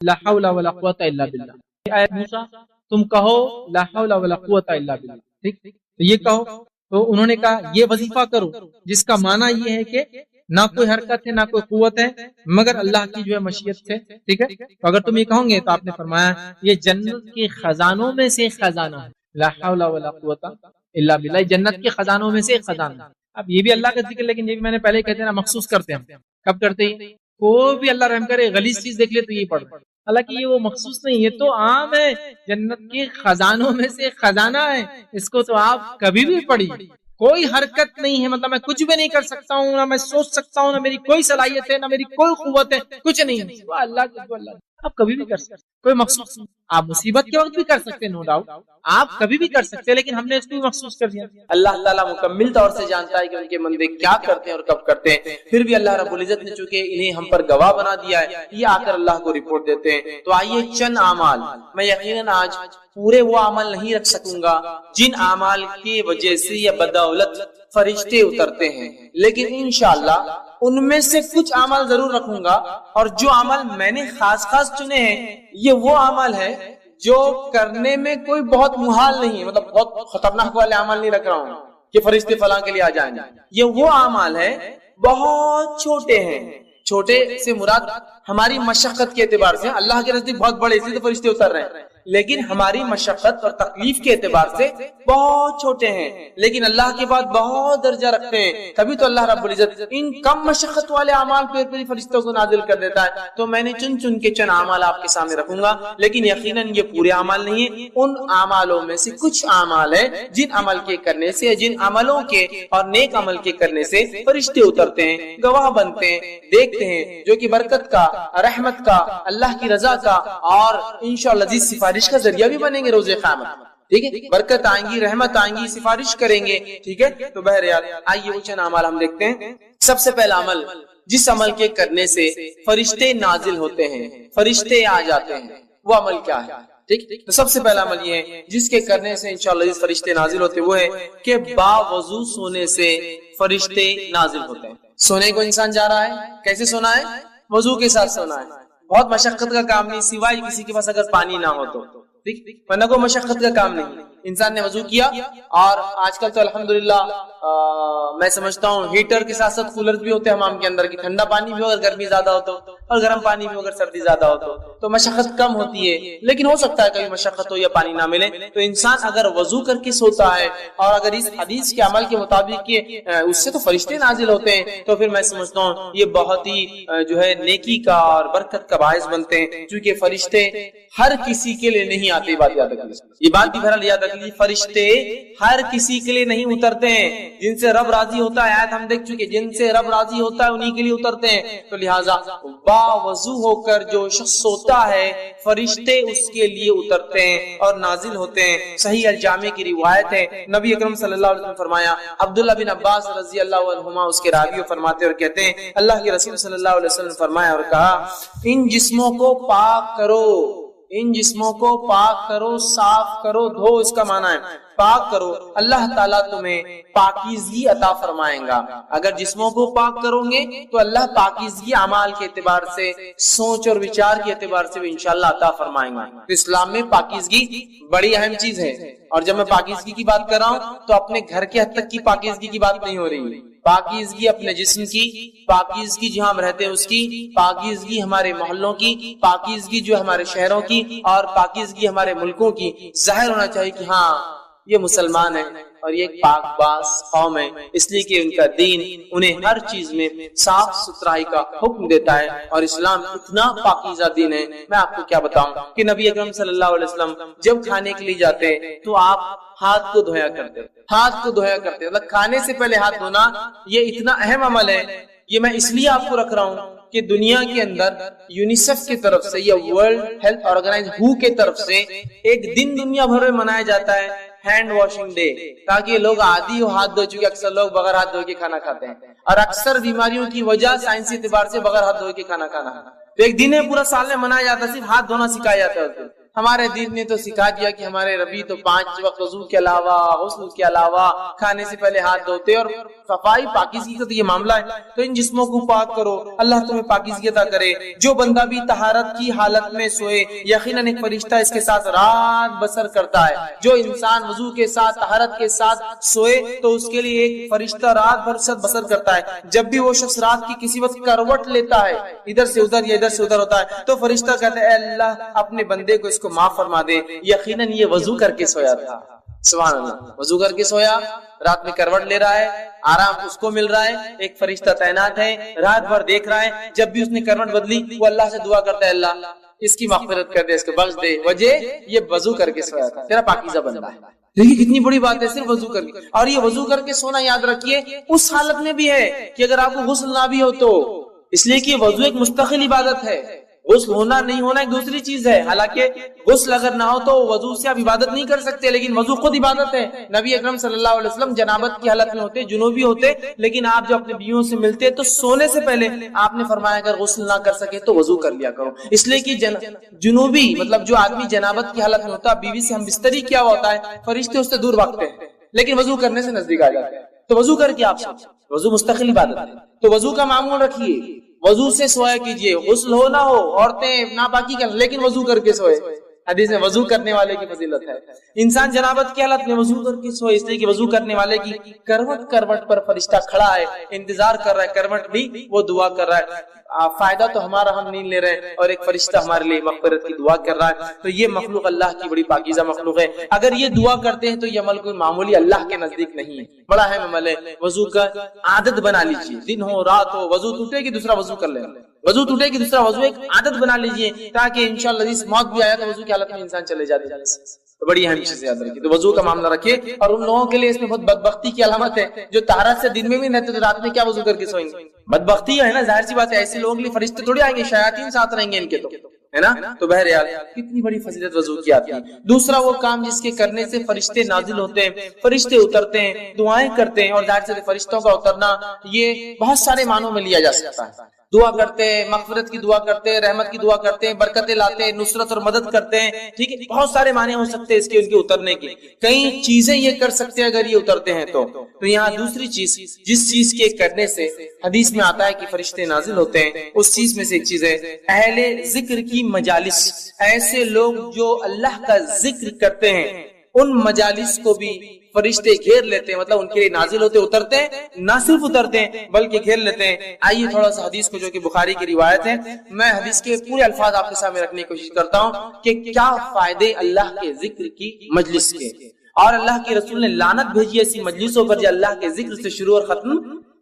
لا حول ولا قوت الا باللہ. اے موسیٰ تم کہو لا حول ولا قوت الا باللہ. ٹھیک، تو یہ کہو. تو انہوں نے کہا یہ وظیفہ کرو جس کا معنی یہ ہے کہ نہ کوئی حرکت ہے نہ کوئی قوت ہے مگر اللہ کی جو ہے مشیت سے. ٹھیک ہے، تو اگر تم یہ کہو گے تو آپ نے فرمایا یہ جنت کے خزانوں میں سے خزانہ ہے. لا حول ولا قوت الا باللہ، جنت کے خزانوں میں سے ایک خزانہ. اب یہ بھی اللہ کا ذکر، لیکن یہ بھی میں نے پہلے ہی کہتے ہیں نا، مخصوص کرتے ہیں. کب کرتے ہیں؟ کوئی بھی اللہ رحم کرے غلیظ چیز دیکھ لے تو یہ پڑھ. حالانکہ یہ وہ مخصوص نہیں، یہ تو عام ہے، جنت کے خزانوں میں سے خزانہ ہے. اس کو تو آپ کبھی بھی پڑھیے. کوئی حرکت نہیں ہے، مطلب میں کچھ بھی نہیں کر سکتا ہوں، نہ میں سوچ سکتا ہوں، نہ میری کوئی صلاحیت ہے، نہ میری کوئی قوت ہے، کچھ نہیں ہے. وہ اللہ کے اللہ آپ کبھی بھی کر سکتے، کوئی مخصوص نہیں. آپ مصیبت کے وقت بھی کر سکتے، نو ڈاؤٹ آپ کبھی بھی کر سکتے، لیکن ہم نے اس کو بھی مخصوص کر دیا. اللہ تعالیٰ مکمل طور سے جانتا ہے کہ ان کے بندے کیا کرتے ہیں اور کب کرتے ہیں. پھر بھی اللہ رب العزت نے چونکہ انہیں ہم پر گواہ بنا دیا ہے، یہ آ کر اللہ کو رپورٹ دیتے ہیں. تو آئیے چند اعمال، میں یقیناً آج پورے وہ عمل نہیں رکھ سکوں گا جن اعمال کی وجہ سے یا بدولت فرشتے اترتے ہیں، لیکن انشاءاللہ ان میں سے کچھ عمل ضرور رکھوں گا. اور جو عمل میں نے خاص چنے ہیں یہ وہ عمل ہے جو کرنے میں کوئی بہت محال نہیں ہے، مطلب بہت خطرناک والے عمل نہیں رکھ رہا ہوں کہ فرشتے فلاں کے لیے آ جائیں. یہ وہ عمل ہے بہت چھوٹے ہیں. چھوٹے سے مراد ہماری مشقت کے اعتبار سے، اللہ کے نزدیک بہت بڑے، اس لیے تو فرشتے اتر رہے ہیں، لیکن ہماری مشقت اور تکلیف کے اعتبار سے بہت چھوٹے ہیں، لیکن اللہ کے بعد بہت درجہ رکھتے ہیں. تبھی تو اللہ رب العزت ان کم مشقت والے اعمال پہ فرشتوں کو نازل کر دیتا ہے. تو میں نے چن کے چند اعمال آپ کے سامنے رکھوں گا، لیکن یقیناً یہ پورے اعمال نہیں ہیں. ان اعمالوں میں سے کچھ اعمال ہیں جن عمل کے کرنے سے، جن عملوں کے اور نیک عمل کے کرنے سے فرشتے اترتے ہیں، گواہ بنتے ہیں، دیکھتے ہیں، جو کہ برکت کا، رحمت کا، اللہ کی رضا کا اور انشاءاللہ عزیز سفارش کا ذریعہ بھی بنیں گے روز قیامت. ٹھیک ہے، برکت آئیں گی، رحمت آئیں گی، سفارش کریں گے. ٹھیک ہے، تو بہرحال آئیے وہ چند اعمال ہم دیکھتے ہیں. سب سے پہلا عمل جس عمل کے کرنے سے فرشتے نازل ہوتے ہیں، فرشتے آ جاتے ہیں، وہ عمل کیا ہے؟ ٹھیک، تو سب سے پہلا عمل یہ ہے جس کے کرنے سے انشاءاللہ فرشتے نازل ہوتے، وہ ہے کہ باوضو سونے سے فرشتے نازل ہوتے ہیں. سونے کو انسان جا رہا ہے، کیسے سونا ہے؟ وضو کے ساتھ سونا ہے. بہت مشقت کا کام نہیں، سوائے کسی کے پاس اگر پانی نہ ہو تو. ٹھیک، ورنہ کوئی مشقت کا کام نہیں. انسان نے وضو کیا، اور آج کل تو الحمدللہ میں سمجھتا ہوں ہیٹر کے ساتھ ساتھ کولر بھی ہوتے ہیں حمام کے اندر، کی ٹھنڈا پانی بھی ہو اگر گرمی زیادہ ہو تو، اور گرم پانی بھی ہو اگر سردی زیادہ ہو تو مشقت کم ہوتی ہے. لیکن ہو سکتا ہے کبھی مشقت ہو یا پانی نہ ملے، تو انسان اگر وضو کر کے سوتا ہے، اور اگر اس حدیث کے عمل کے مطابق کہ اس سے تو فرشتے نازل ہوتے ہیں، تو پھر میں سمجھتا ہوں یہ بہت ہی جو ہے نیکی کا اور برکت کا باعث بنتے ہیں. کیونکہ فرشتے ہر کسی کے لیے نہیں آتے. بات یاد رکھیے، یہ بات بھی بہرحال یاد رکھیے، فرشتے ہر کسی کے لیے نہیں اترتے ہیں. جن سے رب راضی ہوتا ہے، آیت ہم دیکھ چکے، جن سے رب راضی ہوتا ہے انہی کے لیے اترتے ہیں. تو لہٰذا باوضو ہو کر جو شخص سوتا ہے، فرشتے اس کے لیے اترتے ہیں اور نازل ہوتے ہیں. صحیح الجامع کی روایت ہے، نبی اکرم صلی اللہ علیہ وسلم فرمایا، عبداللہ بن عباس رضی اللہ عنہما اس کے راوی فرماتے اور کہتے ہیں، اللہ کے رسول صلی اللہ علیہ وسلم فرمایا اور کہا، ان جسموں کو پاک کرو، ان جسموں کو پاک کرو، صاف کرو، دھو، اس کا معنی ہے پاک کرو، اللہ تعالیٰ تمہیں پاکیزگی عطا فرمائیں گا. اگر جسموں کو پاک کرو گے تو اللہ پاکیزگی اعمال کے اعتبار سے، سوچ اور وچار کے اعتبار سے بھی انشاءاللہ عطا فرمائیں گا. تو اسلام میں پاکیزگی بڑی اہم چیز ہے. اور جب میں پاکیزگی کی بات کر رہا ہوں تو اپنے گھر کے حد تک کی پاکیزگی کی بات نہیں ہو رہی. پاکیزگی اپنے جسم کی، پاکیزگی جہاں ہم رہتے ہیں اس کی، پاکیزگی ہمارے محلوں کی، پاکیزگی جو ہمارے شہروں کی، اور پاکیزگی ہمارے ملکوں کی. ظاہر ہونا چاہیے کہ ہاں یہ مسلمان ہیں اور یہ پاک باز قوم ہے، اس لیے کہ ان کا دین انہیں ہر چیز میں صاف ستھرائی کا حکم دیتا ہے. اور اسلام اتنا پاکیزہ دین ہے، میں آپ کو کیا بتاؤں کہ نبی اکرم صلی اللہ علیہ وسلم جب کھانے کے لیے جاتے تو آپ ہاتھ کو دھویا کرتے، ہاتھ کو دھویا کرتے. مطلب کھانے سے پہلے ہاتھ دھونا یہ اتنا اہم عمل ہے. یہ میں اس لیے آپ کو رکھ رہا ہوں کہ دنیا کے اندر یونیسیف کی طرف سے یا ورلڈ ہیلتھ آرگنائز WHO کی طرف سے ایک دن دنیا بھر میں منایا جاتا ہے، ہینڈ واشنگ ڈے، تاکہ لوگ عادی ہو ہاتھ دھو چکے. اکثر لوگ بغیر ہاتھ دھو کے کھانا کھاتے ہیں، اور اکثر بیماریوں کی وجہ سائنسی اعتبار سے بغیر ہاتھ دھو کے کھانا کھانا. تو ایک دن ہے پورا سال میں منایا جاتا ہے، صرف ہاتھ دھونا سکھایا جاتا ہے. ہمارے دین نے تو سکھا دیا کہ ہمارے نبی تو 5 وقت وضو کے علاوہ، غسل کے علاوہ کھانے سے پہلے ہاتھ دھوتے، اور صفائی پاکیزگی کا تو یہ معاملہ ہے، تو ان جسموں کو پاک کرو، اللہ تمہیں پاکیزگی عطا کرے۔ جو بندہ بھی طہارت کی حالت میں سوئے، یقیناً ایک فرشتہ اس کے ساتھ رات بسر کرتا ہے۔ جو انسان وضو کے ساتھ، طہارت کے ساتھ سوئے تو اس کے لیے ایک فرشتہ رات بھر بسر کرتا ہے۔ جب بھی وہ شخص رات کی کسی وقت کروٹ لیتا ہے، ادھر سے ادھر یا ادھر سے ادھر ہوتا ہے، تو فرشتہ کہتا ہے اے اللہ اپنے بندے کو اس کو معاف فرما دے، یقیناً یہ وضو کر کے سویا تھا۔ سبحان اللہ، وضو کر کے سویا، رات میں کروٹ لے رہا ہے، آرام اس کو مل رہا ہے، ایک فرشتہ تعینات ہے، رات بھر دیکھ رہا ہے۔ جب بھی اس نے کروٹ بدلی وہ اللہ سے دعا کرتا ہے اللہ اس کی مغفرت کر دے، اس کو بخش دے، وجہ یہ وضو کر کے سویا تھا، تیرا پاکیزہ بندہ ہے۔ دیکھیے کتنی بڑی بات ہے، صرف وضو کر کے۔ اور یہ وضو کر کے سونا یاد رکھیے اس حالت میں بھی ہے کہ اگر آپ کو غسل نہ بھی ہو تو، اس لیے کہ وضو ایک مستقل عبادت ہے، غسل ہونا نہیں ہونا ایک دوسری چیز ہے۔ حالانکہ غسل اگر نہ ہو تو وضو سے آپ عبادت نہیں کر سکتے، لیکن وضو خود عبادت ہے۔ نبی اکرم صلی اللہ علیہ وسلم جنابت کی حالت میں ہوتے، جنوبی ہوتے، لیکن آپ جب اپنے بیویوں سے ملتے تو سونے سے پہلے آپ نے فرمایا اگر غسل نہ کر سکے تو وضو کر لیا کرو، اس لیے کہ جنوبی مطلب جو آدمی جنابت کی حالت میں ہوتا، بیوی سے ہم بستری کیا ہوا ہے، فرشتے اس سے دور بھاگتے ہیں، لیکن وضو کرنے سے نزدیک آ جاتے ہیں۔ تو وضو کر کے آپ سوچیں، وضو مستقل عبادت ہے، تو وضو کا معمول رکھیے، وضو سے سویا کیجئے، غسل ہو نہ ہو، عورتیں ناپاکی کریں لیکن وضو کر کے سوئے۔ حدیث میں وضو کرنے والے کی فضیلت ہے۔ انسان جنابت کی حالت میں وضو کر کے سوئے، اس لیے کہ وضو کرنے والے کی کروٹ پر فرشتہ کھڑا ہے، انتظار کر رہا ہے، کروٹ بھی وہ دعا کر رہا ہے۔ فائدہ تو ہمارا ہم نہیں لے رہے اور ایک فرشتہ ہمارے لیے مغفرت کی دعا کر رہا ہے۔ تو یہ مخلوق اللہ کی بڑی پاکیزہ مخلوق ہے۔ اگر یہ دعا کرتے ہیں تو یہ عمل کوئی معمولی اللہ کے نزدیک نہیں ہے، بڑا اہم عمل ہے۔ وضو کا عادت بنا لیجیے، دن ہو رات ہو، وضو ٹوٹے گی دوسرا وضو کر لیں، وضو ٹوٹے گی دوسرا وضو، ایک عادت بنا لیجیے تاکہ انشاءاللہ اس موت بھی آیا تو وضو کی حالت میں انسان چلے جاتے ہیں۔ تو بڑی اہم چیز یاد رکھیے، تو وضو کا معاملہ رکھیے۔ اور ان لوگوں کے لیے اس میں بہت بدبختی کی علامت ہے جو طہارت سے دن میں بھی رہتے تو رات میں کیا وضو کر کے سوئیں گے، بدبختی ہے نا، ظاہر سی بات ہے۔ ایسے لوگوں کے لیے فرشتے تھوڑی آئیں گے، شیاطین ساتھ رہیں گے ان کے، تو ہے نا۔ تو بہرحال کتنی بڑی فضیلت وضو کی آتی ہے۔ دوسرا وہ کام جس کے کرنے سے فرشتے نازل ہوتے ہیں، فرشتے اترتے ہیں، دعائیں کرتے ہیں، اور ظاہر سے فرشتوں کا اترنا یہ بہت سارے معنوں میں لیا جا سکتا ہے۔ دعا کرتے ہیں، مغفرت کی دعا کرتے ہیں، رحمت کی دعا کرتے ہیں، برکتیں لاتے ہیں، نصرت اور مدد کرتے ہیں، ٹھیک ہے، بہت سارے معنی ہو سکتے ہیں اس کے، ان کے اترنے کے۔ کئی چیزیں یہ کر سکتے ہیں اگر یہ اترتے ہیں تو یہاں دوسری چیز جس چیز کے کرنے سے حدیث میں آتا ہے کہ فرشتے نازل ہوتے ہیں، اس چیز میں سے ایک چیز ہے اہل ذکر کی مجالس۔ ایسے لوگ جو اللہ کا ذکر کرتے ہیں ان مجالس کو بھی فرشتے گھیر لیتے ہیں، مطلب ان کے لیے نازل ہوتے، اترتے ہیں، نہ صرف اترتے ہیں بلکہ گھیر لیتے ہیں۔ آئیے تھوڑا سا حدیث کو، جو کہ بخاری کی روایت ہے، میں حدیث کے پورے الفاظ آپ کے سامنے رکھنے کی کوشش کرتا ہوں کہ کیا فائدے اللہ کے ذکر کی مجلس کے، اور اللہ کے رسول نے لعنت بھیجی ایسی مجلسوں پر جو اللہ کے ذکر سے شروع اور ختم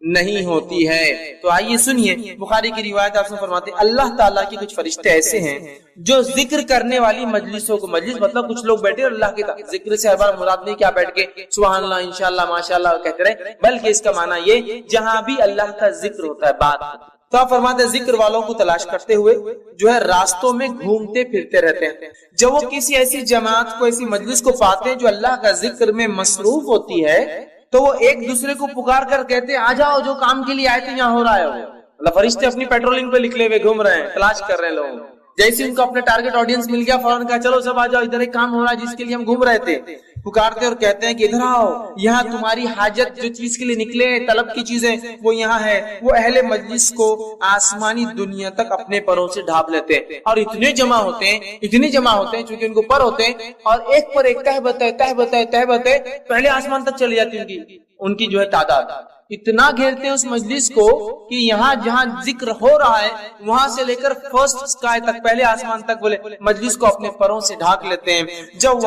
نہیں ہوتی ہے۔ تو آئیے سنیے، بخاری کی روایت آپ سے فرماتے ہیں اللہ تعالیٰ کے کچھ فرشتے ایسے ہیں جو ذکر کرنے والی مجلسوں کو، مجلس مطلب کچھ لوگ بیٹھے اور اللہ کے ذکر سے ہر بار مراد نہیں کیا بیٹھ کے سبحان اللہ انشاءاللہ ماشاءاللہ کہتے رہے، بلکہ اس کا معنی یہ جہاں بھی اللہ کا ذکر ہوتا ہے بات، تو آپ فرماتے ہیں ذکر والوں کو تلاش کرتے ہوئے جو ہے راستوں میں گھومتے پھرتے رہتے ہیں۔ جب وہ کسی ایسی جماعت کو، ایسی مجلس کو پاتے ہیں جو اللہ کا ذکر میں مصروف ہوتی ہے تو وہ ایک دوسرے کو پکار کر کہتے ہیں آ جاؤ، جو کام کے لیے آئے تھے یہاں ہو رہا ہے۔ اللہ فرشتے اپنی پیٹرولنگ پہ نکلے ہوئے گھوم رہے ہیں، تلاش کر رہے ہیں لوگوں، جیسے ان کو اپنے ٹارگٹ آڈینس مل گیا فوراً کہا چلو سب آ جاؤ، ادھر ایک کام ہو رہا ہے جس کے لیے ہم گھوم رہے تھے۔ پکارتے اور کہتے ہیں کہ ادھر آؤ، یہاں تمہاری حاجت جو چیز کے لیے نکلے طلب کی چیزیں وہ یہاں ہے۔ وہ اہل مجلس کو آسمانی دنیا تک اپنے پروں سے ڈھانپ لیتے ہیں، اور اتنے جمع ہوتے ہیں چونکہ ان کو پر ہوتے ہیں، اور ایک پر ایک تہبت ہے پہلے آسمان تک چلی جاتی ان کی جو ہے تعداد۔ اتنا گھیرتے ہیں اس مجلس کو کہ یہاں جہاں ذکر ہو رہا ہے وہاں سے لے کر فرسٹ اسکائی تک، پہلے آسمان تک بولے مجلس کو اپنے پروں سے ڈھانک لیتے ہیں۔ جب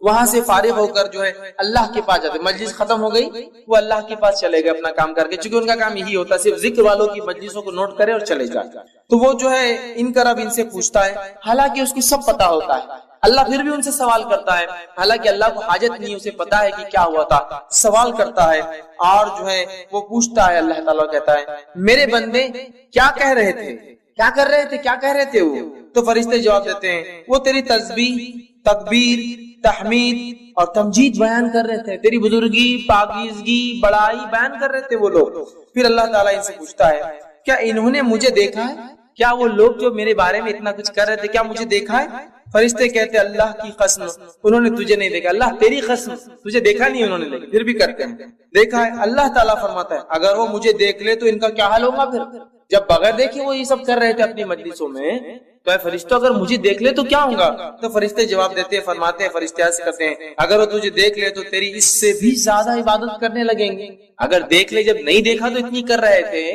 وہاں سے فارغ ہو کر جو ہے اللہ کے پاس جاتے، مجلس ختم ہو گئی وہ اللہ کے پاس چلے گئے اپنا کام کر کے، چونکہ ان کا کام یہی ہوتا ہے صرف ذکر والوں کی مجلسوں کو نوٹ کرے اور چلے جائے۔ تو وہ جو ہے ان کا رب ان سے پوچھتا ہے، حالانکہ اس کو سب پتا ہوتا ہے، اللہ پھر بھی ان سے سوال کرتا ہے، حالانکہ اللہ کو حاجت نہیں، اسے پتا ہے کہ کیا ہوا تھا، سوال کرتا ہے اور جو ہے وہ پوچھتا ہے۔ اللہ تعالیٰ کہتا ہے میرے بندے کیا کہہ رہے تھے، کیا کر رہے تھے، کیا کہہ رہے تھے وہ؟ تو فرشتے جواب دیتے ہیں وہ تیری تسبیح، تکبیر، تحمید اور تمجید بیان کر رہے تھے، تیری بزرگی، پاکیزگی، بڑائی بیان کر رہے تھے وہ لوگ۔ پھر اللہ تعالیٰ ان سے پوچھتا ہے کیا انہوں نے مجھے دیکھا ہے؟ کیا وہ لوگ جو میرے بارے میں اتنا کچھ کر رہے تھے کیا مجھے دیکھا ہے؟ فرشتے کہتے اللہ کی قسم انہوں نے تجھے نہیں دیکھا. اللہ تیری قسم تجھے دیکھا نہیں انہوں نے, لیکن پھر بھی کرتے ہیں دیکھا ہے. اللہ تعالیٰ فرماتا ہے اگر وہ مجھے دیکھ لے تو ان کا کیا حال ہوگا. پھر جب بغیر دیکھے وہ یہ سب کر رہے تھے اپنی مجلسوں میں, تو اے فرشتوں اگر مجھے دیکھ لے تو کیا ہوگا؟ تو فرشتے جواب دیتے ہیں, فرماتے ہیں فرشتے عرض کرتے ہیں اگر وہ تجھے دیکھ لے تو تیری اس سے بھی زیادہ عبادت کرنے لگیں گے. اگر دیکھ لے, جب نہیں دیکھا تو اتنی کر رہے تھے,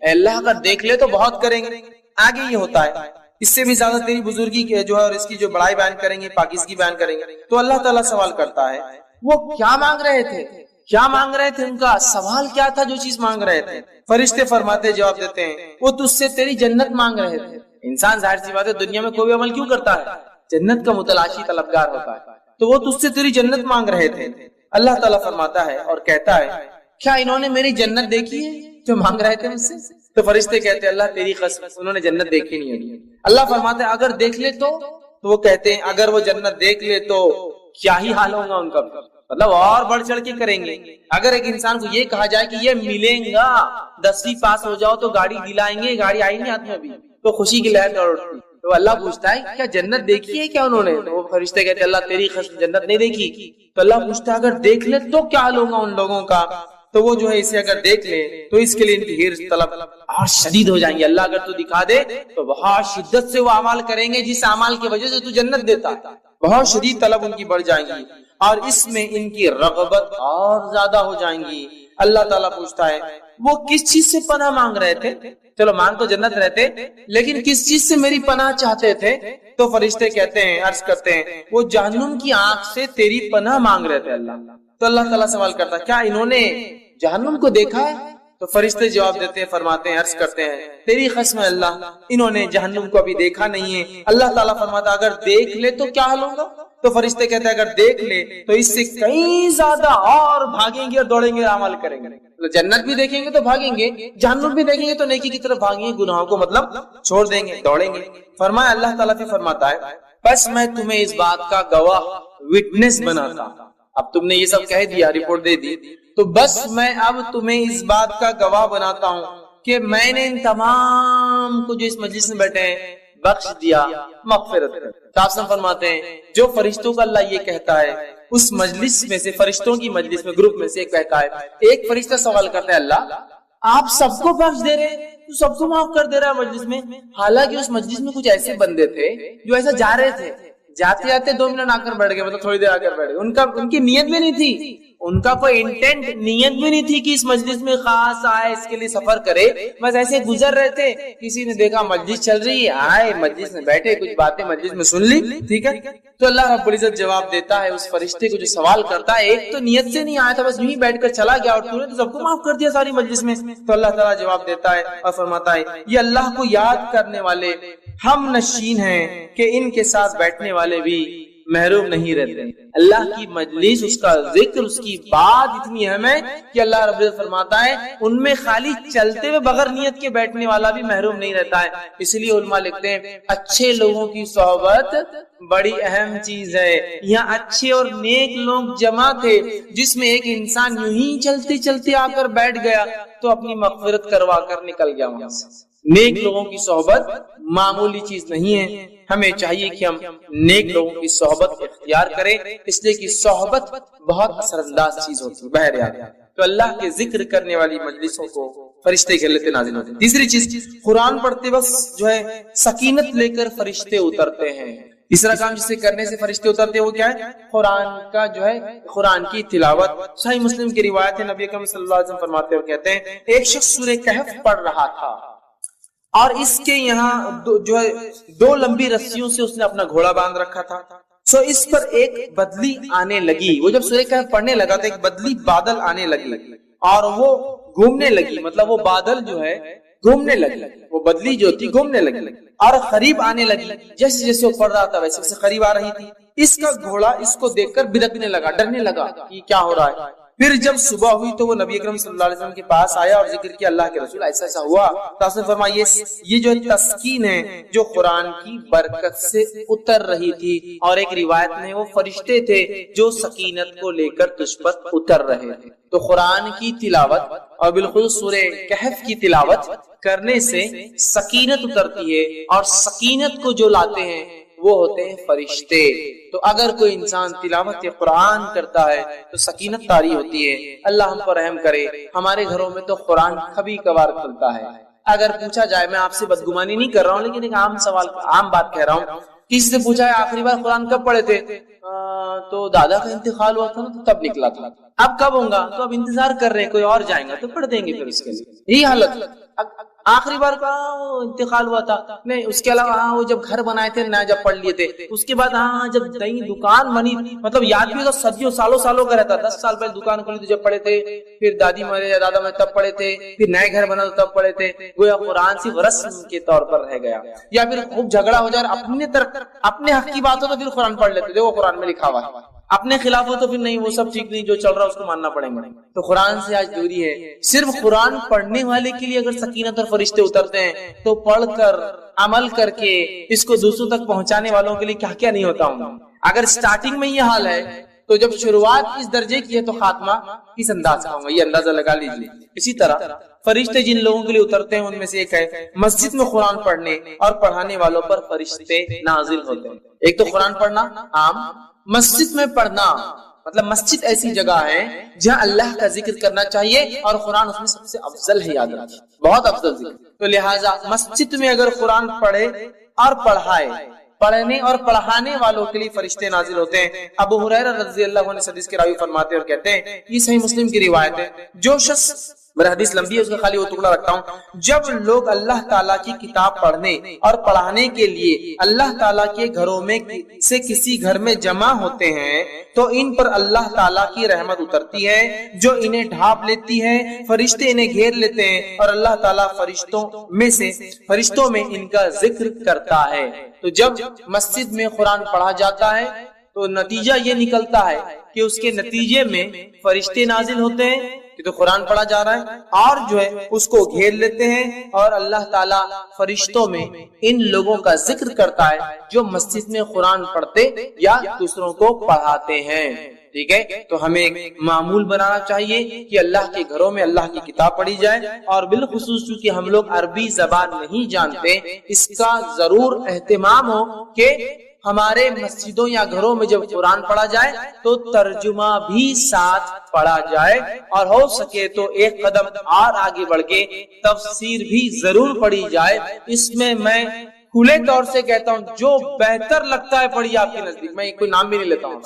اے اللہ اگر دیکھ لے تو بہت کریں گے. آگے یہ ہوتا ہے اس سے بھی زیادہ تیری بزرگی کے جو ہے اور اس کی جو بڑائی بیان کریں گے, پاکیزگی بیان کریں گے. تو اللہ تعالیٰ سوال کرتا ہے وہ کیا مانگ رہے تھے, کیا مانگ رہے تھے, ان کا سوال کیا تھا جو چیز مانگ رہے تھے. فرشتے فرماتے جواب دیتے ہیں وہ تجھ سے تیری جنت مانگ رہے تھے. انسان ظاہر سی بات ہے دنیا میں کوئی عمل کیوں کرتا ہے؟ جنت کا متلاشی طلبگار ہوتا ہے. تو وہ تجھ سے تیری جنت مانگ رہے تھے. اللہ تعالیٰ فرماتا ہے اور کہتا ہے کیا انہوں نے میری جنت دیکھی ہے جو مانگ رہے تھے مجھ سے؟ تو فرشتے کہتے اللہ تیری قسم انہوں نے جنت دیکھی نہیں ہے. اللہ فرماتا ہے اگر دیکھ لے تو وہ کہتے ہیں اگر وہ جنت دیکھ لے تو کیا ہی حال ہوگا ان کا, مطلب اور بڑھ چڑھ کے کریں گے. اگر ایک انسان کو یہ کہا جائے کہ یہ ملیں گا 10ویں پاس ہو جاؤ تو گاڑی دلائیں گے, گاڑی آئی نہیں ہاتھ میں ابھی, تو خوشی کی لہر دوڑ اٹھتی. تو اللہ پوچھتا ہے کیا جنت دیکھی ہے کیا انہوں نے؟ تو وہ فرشتے کہتے اللہ تیری قسم جنت نہیں دیکھی. تو اللہ پوچھتا ہے اگر دیکھ لے تو کیا حال ہوگا ان لوگوں کا؟ تو وہ جو ہے اسے اگر دیکھ لے تو اس کے لیے ان کی حرص طلب اور شدید ہو جائیں گے. اللہ اگر تو دکھا دے تو بہت شدت سے وہ اعمال کریں گے جس اعمال کی وجہ سے تو جنت دیتا, بہت شدید طلب ان کی بڑھ جائیں گی اور اس میں ان کی رغبت اور زیادہ ہو جائیں گی. اللہ تعالیٰ پوچھتا ہے وہ کس چیز سے پناہ مانگ رہے تھے؟ چلو مانگ تو جنت رہتے, لیکن کس چیز سے میری پناہ چاہتے تھے؟ تو فرشتے کہتے ہیں عرض کرتے ہیں وہ جہنم کی آنکھ سے تیری پناہ مانگ رہے تھے اللہ. تو اللہ تعالیٰ سوال کرتا ہے کیا انہوں نے جہنم کو دیکھا ہے؟ تو فرشتے جواب دیتے ہیں, فرماتے ہیں عرض کرتے ہیں تیری قسم اللہ انہوں نے جہنم کو ابھی دیکھا نہیں ہے. اللہ تعالیٰ فرماتا اگر دیکھ لے تو کیا حال ہوگا؟ تو فرشتے کہتے ہیں اگر دیکھ لے تو اس سے کئی زیادہ اور بھاگیں گے اور دوڑیں گے, عمل کریں گے. جنت بھی دیکھیں گے تو بھاگیں گے, جہنم بھی دیکھیں گے تو نیکی کی طرف بھاگیں گے, گناہوں کو مطلب چھوڑ دیں گے, دوڑیں گے. فرمایا اللہ تعالیٰ پھر فرماتا ہے بس میں تمہیں اس بات کا گواہ وٹنس بناتا. اب تم نے یہ سب کہہ دیا, رپورٹ دے دی, تو بس میں اب تمہیں اس بات کا گواہ بناتا ہوں کہ میں نے ان تمام کو جو اس مجلس میں بیٹھے ہیں بخش دیا, مغفرت کر. قاسم فرماتے ہیں جو فرشتوں کا اللہ یہ کہتا ہے اس مجلس میں سے, فرشتوں کی مجلس میں گروپ میں سے ایک کہتا ہے, ایک فرشتہ سوال کرتا ہے اللہ آپ سب کو بخش دے رہے, تو سب کو معاف کر دے رہا ہے مجلس میں. حالانکہ اس مجلس میں کچھ ایسے بندے تھے جو ایسا جا رہے تھے, جاتے جاتے 2 منٹ آ کر بیٹھ گئے, مطلب تھوڑی دیر آ کر بیٹھ گئے. ان کی نیت بھی نہیں تھی, ان کا کوئی انٹینٹ نیت بھی نہیں تھی کہ اس مجلس میں خاص آئے, اس کے لیے سفر کرے, بس ایسے گزر رہے تھے. کسی نے دیکھا مجلس چل رہی ہے, آئے مجلس میں بیٹھے, کچھ باتیں مجلس میں سن لی, ٹھیک ہے. تو اللہ رب العزت جواب دیتا ہے اس فرشتے کو جو سوال کرتا ہے, ایک تو نیت سے نہیں آیا تھا, بس یوں ہی بیٹھ کر چلا گیا اور تو نے تو سب کو معاف کر دیا ساری مجلس میں. تو اللہ تعالیٰ جواب دیتا ہے اور فرماتا ہے یہ اللہ کو یاد کرنے والے ہم نشین ہیں کہ ان کے ساتھ بیٹھنے والے بھی محروم نہیں رہتے. اللہ کی مجلس, اس کا ذکر, اس کی بات اتنی اہم ہے کہ اللہ رب العزت فرماتا ہے ان میں خالی چلتے ہوئے بغیر نیت کے بیٹھنے والا بھی محروم نہیں رہتا ہے. اس لیے علماء لکھتے ہیں اچھے لوگوں کی صحبت بڑی اہم چیز ہے. یہاں اچھے اور نیک لوگ جمع تھے, جس میں ایک انسان یوں ہی چلتے چلتے آ کر بیٹھ گیا تو اپنی مغفرت کروا کر نکل گیا وہاں سے. نیک لوگوں کی صحبت معمولی چیز نہیں ہے, ہمیں چاہیے کہ ہم نیک لوگوں کی صحبت اختیار کریں, اس لیے کہ صحبت بہت اثر انداز چیز ہوتی ہے. بہرحال تو اللہ کے ذکر کرنے والی مجلسوں کو فرشتے گھیرتے نازل ہوتے ہیں. تیسری چیز, قرآن پڑھتے وقت جو ہے سکینت لے کر فرشتے اترتے ہیں. تیسرا کام جسے کرنے سے فرشتے اترتے ہیں وہ کیا ہے؟ قرآن کا جو ہے قرآن کی تلاوت. صحیح مسلم کی روایت ہے, نبی اکرم صلی اللہ علیہ وسلم فرماتے ہیں, کہتے ہیں ایک شخص سورہ کہف پڑھ رہا تھا اور اس کے یہاں جو ہے 2 لمبی رسیوں سے اس نے اپنا گھوڑا باندھ رکھا تھا. سو اس پر ایک بدلی آنے لگی. وہ جب سورہ کہف پڑھنے لگا تو ایک بدلی بادل آنے لگی اور وہ گھومنے لگی, مطلب وہ بادل جو ہے گھومنے لگی, وہ بدلی جو تھی گھومنے لگی اور قریب آنے لگی. جیسے جیسے وہ پڑھ رہا تھا ویسے ویسے قریب آ رہی تھی. اس کا گھوڑا اس کو دیکھ کر بدکنے لگا, ڈرنے لگا کہ کیا ہو رہا ہے. پھر جب صبح ہوئی تو وہ نبی اکرم صلی اللہ علیہ وسلم کے پاس آیا اور ذکر کیا اللہ کے رسول ایسا ایسا ہوا، تو آپ نے فرمایا یہ جو تسکین ہے جو قرآن کی برکت سے اتر رہی تھی، اور ایک روایت میں وہ فرشتے تھے جو سکینت کو لے کر تجھ پر اتر رہے تھے۔ تو قرآن کی تلاوت اور بالخصوص سورہ کہف کی تلاوت کرنے سے سکینت اترتی ہے، اور سکینت کو جو لاتے ہیں وہ ہوتے ہیں فرشتے۔ تو اگر کوئی انسان تلاوت قرآن کرتا ہے تو سکینت طاری ہوتی ہے۔ اللہ ہم پر رحم کرے، ہمارے گھروں میں تو قرآن کبھی کبھار کھلتا ہے۔ اگر پوچھا جائے، میں آپ سے بدگمانی نہیں کر رہا ہوں لیکن ایک عام سوال، عام بات کہہ رہا ہوں، کسی سے پوچھا ہے آخری بار قرآن کب پڑھے تھے؟ تو دادا کا انتقال ہوا تھا نا، تو تب نکلا تھا۔ اب کب ہوگا؟ تو اب انتظار کر رہے ہیں، کوئی اور جائیں گا تو پڑھ دیں گے پھر اس کے لیے۔ یہی حالت آخری بار کا انتقال ہوا تھا نہیں، اس کے علاوہ وہ جب گھر بنائے تھے نیا جب پڑھ لیے تھے، اس کے بعد جب نئی دکان بنی، مطلب یاد بھی تو صدیوں سالوں کا رہتا، 10 سال پہلے دکان کھلی تو جب پڑھے تھے، پھر دادی مرے یا دادا مرے تب پڑھے تھے، پھر نئے گھر بنا تو تب پڑھے تھے، گویا قرآن صرف رسم کے طور پر رہ گیا۔ یا پھر خوب جھگڑا ہو جائے اپنے طرف، اپنے حق کی بات ہو تو پھر قرآن پڑھ لیتے تھے، وہ قرآن میں لکھا ہوا ہے، اپنے خلاف ہو تو پھر نہیں، وہ سب ٹھیک نہیں، جو چل رہا ہے اس کو ماننا پڑے گا۔ تو قرآن سے آج دوری ہے۔ صرف قرآن پڑھنے والے کے لیے اگر سکینت اور فرشتے اترتے ہیں تو پڑھ کر عمل کر کے اس کو دوسروں تک پہنچانے والوں کے لیے کیا کیا نہیں ہوتا ہوں۔ اگر سٹارٹنگ میں یہ حال ہے تو جب شروعات اس درجے کی ہے تو خاتمہ کس انداز کا ہوگا، یہ اندازہ لگا لیجیے۔ اسی طرح فرشتے جن لوگوں کے لیے اترتے ہیں ان میں سے ایک ہے مسجد میں قرآن پڑھنے اور پڑھانے والوں پر فرشتے نازل ہوتے ہیں۔ ایک تو قرآن پڑھنا عام، مسجد میں پڑھنا مطلب مسجد ایسی جگہ ہے جہاں اللہ کا ذکر کرنا چاہیے، اور قرآن اس میں سب سے افضل ہے، یاد رکھیں بہت افضل ذکر۔ تو لہٰذا مسجد میں اگر قرآن پڑھے اور پڑھائے، پڑھنے اور پڑھانے والوں کے لیے فرشتے نازل ہوتے ہیں۔ ابو ہریرہ رضی اللہ عنہ حدیث کے راوی فرماتے اور کہتے ہیں، یہ صحیح مسلم کی روایت ہے، جو شخص، میرا حدیث لمبی ہے اس کا خالی وہ ٹکڑا رکھتا ہوں، جب لوگ اللہ تعالیٰ کی کتاب پڑھنے اور پڑھانے کے لیے اللہ تعالیٰ کے گھروں میں سے کسی گھر میں جمع ہوتے ہیں تو ان پر اللہ تعالیٰ کی رحمت اترتی ہے جو انہیں ڈھانپ لیتی ہے، فرشتے انہیں گھیر لیتے ہیں اور اللہ تعالیٰ فرشتوں میں ان کا ذکر کرتا ہے۔ تو جب مسجد میں قرآن پڑھا جاتا ہے تو نتیجہ یہ نکلتا ہے کہ اس کے نتیجے میں فرشتے نازل ہوتے ہیں کہ تو قرآن پڑھا جا رہا ہے، اور جو ہے اس کو گھیر لیتے ہیں، اور اللہ تعالیٰ فرشتوں میں ان لوگوں کا ذکر کرتا ہے جو مسجد میں قرآن پڑھتے یا دوسروں کو پڑھاتے ہیں۔ ٹھیک ہے، تو ہمیں ایک معمول بنانا چاہیے کہ اللہ کے گھروں میں اللہ کی کتاب پڑھی جائے، اور بالخصوص چونکہ ہم لوگ عربی زبان نہیں جانتے، اس کا ضرور اہتمام ہو کہ ہمارے مسجدوں یا گھروں میں جب قرآن پڑھا جائے تو ترجمہ بھی ساتھ پڑھا جائے، اور ہو سکے تو ایک قدم اور آگے بڑھ کے تفسیر بھی ضرور پڑھی جائے۔ اس میں کھلے طور سے کہتا ہوں جو بہتر لگتا ہے پڑھیے آپ کے نزدیک، میں کوئی نام بھی نہیں لیتا ہوں،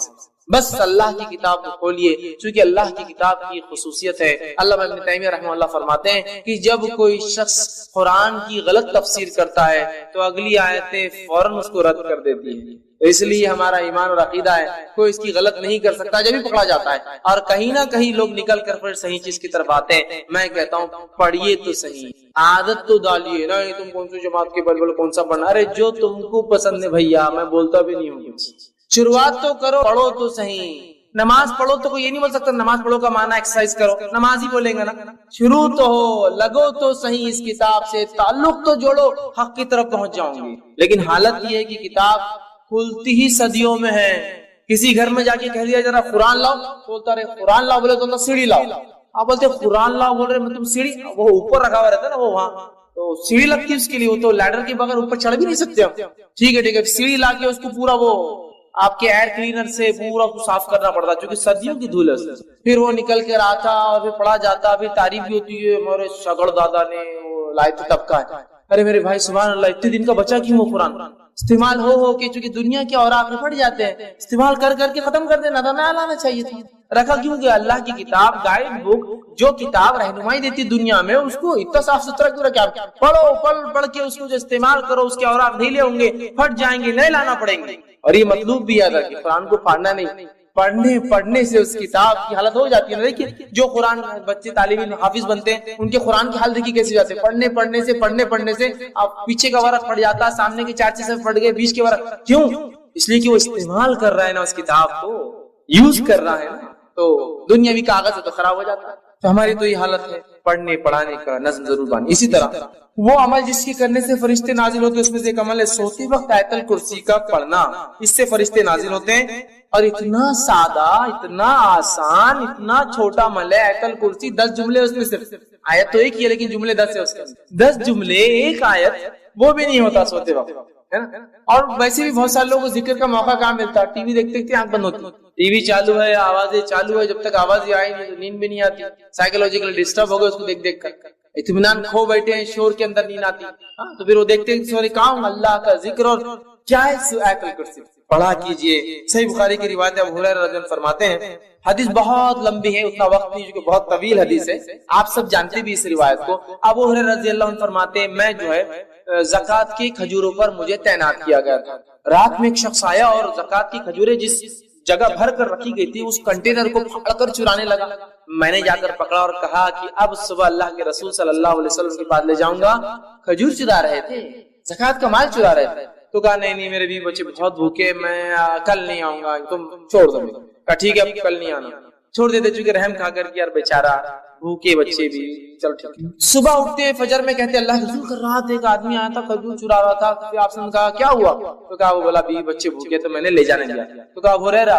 بس اللہ کی کتاب کو کھولیے، چونکہ اللہ کی کتاب کی خصوصیت ہے۔ علامہ ابن تیمیہ رحمہ اللہ فرماتے ہیں کہ جب کوئی شخص قرآن کی غلط تفسیر کرتا ہے تو اگلی آیتیں فوراً اس کو رد کر دیتی ہیں۔ اس لیے ہمارا ایمان اور عقیدہ ہے کوئی اس کی غلط نہیں کر سکتا جب بھی پکڑا جاتا ہے، اور کہیں نہ کہیں لوگ نکل کر پھر صحیح چیز کی طرف آتے ہیں۔ میں کہتا ہوں پڑھیے تو صحیح، عادت تو ڈالیے نا، تم کون سی جماعت کے بل کون سا پڑھنا، ارے جو تم کو پسند ہے بھیا، میں بولتا بھی نہیں ہوں، شروعات تو کرو، پڑھو تو صحیح۔ نماز پڑھو تو کوئی یہ نہیں بول سکتا نماز پڑھو کا معنی ایکسرسائز کرو، نماز ہی بولیں گے نا۔ شروع تو ہو، لگو تو صحیح اس کتاب سے، تعلق تو جوڑو، حق کی طرف پہنچ جاؤں گے۔ لیکن حالت یہ ہے کہ کتاب کھلتی ہی صدیوں میں ہے، کسی گھر میں جا کے کہہ دیا ذرا قرآن لاؤ، بولتا رہے قرآن لاؤ، بولے تو سیڑھی لاؤ، آپ بولتے قرآن لاؤ، بول رہے تم سیڑھی، وہ اوپر رکھا ہوا رہتا ہے نا، وہ وہاں تو سیڑھی لگتی ہے اس کے لیے، وہ تو لیڈر کے بغیر اوپر چڑھ بھی نہیں سکتے ہم۔ ٹھیک ہے، سیڑھی لا کے اس کو پورا وہ آپ کے ایئر کلینر سے پورا صاف کرنا پڑتا چونکہ صدیوں کی دھول ہے، پھر وہ نکل کر آتا اور پھر پڑھا جاتا، پھر تعریف بھی ہوتی ہے ہمارے شگڑ دادا نے وہ لائے تھے تب کا ہے۔ ارے میرے بھائی سبحان اللہ، اتنے دن کا بچا کیوں وہ قرآن استعمال ہو کے، چونکہ دنیا کے اوراق میں پڑ جاتے ہیں، استعمال کر کے ختم کر دینا تھا، نیا لانا چاہیے تھا۔ رکھا کیوں کہ اللہ کی کتاب گائیڈ بک جو کتاب رہنمائی دیتی دنیا میں، اس کو اتنا صاف ستھرا کیوں رکھا؟ پڑھو، پڑھ کے اس کو جو استعمال کرو، اس کے اوراق ڈھیلے ہوں گے، پھٹ جائیں گے، نئے لانا پڑیں گے۔ اور یہ مطلوب بھی یاد رکھیں، قرآن کو پڑھنا نہیں، پڑھنے سے اس کتاب کی حالت ہو جاتی ہے۔ دیکھیے جو قرآن بچے طالب علم حافظ بنتے ہیں ان کے قرآن کی حالت دیکھیے کیسے جاتے ہیں، پڑھنے سے اب پیچھے کا ورق پڑ جاتا، سامنے کے 4 صفحے پڑ گئے، بیچ کے ورق، کیوں؟ اس لیے کہ وہ استعمال کر رہا ہے نا، اس کتاب کو یوز کر رہا ہے نا۔ تو دنیاوی کاغذ ہے تو خراب ہو جاتا ہے. تو ہماری تو یہ حالت ہے, پڑھنے پڑھانے کا نظم ضرور بانی. اسی طرح وہ عمل جس کے کرنے سے فرشتے نازل ہوتے ہیں, اس میں سے ایک عمل ہے سوتے وقت آیت الکرسی کا پڑھنا. اس سے فرشتے نازل ہوتے ہیں, اور اتنا سادہ, اتنا آسان, اتنا چھوٹا عمل ہے آیت الکرسی. 10 جملے اس میں, صرف آیت تو ایک ہی ہے لیکن جملے 10 ہے اس کے. 10 جملے ایک آیت, وہ بھی نہیں ہوتا سوتے وقت, ہے نا. اور ویسے بھی بہت سارے لوگوں کو ذکر کا موقع کہاں ملتا ہے, ٹی وی دیکھتے دیکھتے آنکھ بند ہوتی, ٹی وی چالو ہے, آوازیں چالو ہے, جب تک آواز آئی نہیں تو نیند بھی نہیں آتی. سائیکولوجیکل ڈسٹرب ہو گئے اس کو دیکھ دیکھ کر, اطمینان کھو بیٹھے ہیں, شور کے اندر نیند آتی. تو پھر وہ دیکھتے سوری کام اللہ کا ذکر اور کیا ہے آیت الکرسی پڑھا کیجئے. صحیح بخاری کی روایت ابو ہریرہ رضی اللہ عنہ فرماتے ہیں, حدیث بہت لمبی ہے, اتنا وقت نہیں, جو کہ بہت طویل حدیث ہے, آپ سب جانتے بھی اس روایت کو. ابو ہریرہ رضی اللہ عنہ فرماتے ہیں, میں جو ہے زکات کی کھجوروں پر مجھے تعینات کیا گیا تھا. رات میں ایک شخص آیا اور زکات کی کھجوریں جس جگہ بھر کر رکھی گئی تھی اس کنٹینر کو پکڑ کر چرانے لگا. میں نے جا کر پکڑا اور کہا کہ اب صبح اللہ کے رسول صلی اللہ علیہ وسلم کے پاس لے جاؤں گا. کھجور چرا رہے تھے, زکات کا مال چرا رہے تھے. تو کہا نہیں میرے بیوی بچے بہت بھوکے, میں کل نہیں آؤں گا, تم چھوڑ دو. کہا ٹھیک ہے اب کل نہیں آنا, چھوڑ دیتے, چونکہ رحم کھا کر کے یار بیچارہ بھوکے بچے بھی, چلو ٹھیک. صبح اٹھتے ہیں فجر میں, کہتے اللہ کے رسول کر رہا تھا, ایک آدمی آیا تھا کھجور چرا رہا تھا. پھر آپ نے کہا کیا ہوا؟ تو کہا وہ بولا بیوی بچے بھوکے تو میں نے لے جانے دیا. تو کہا ابو ہریرہ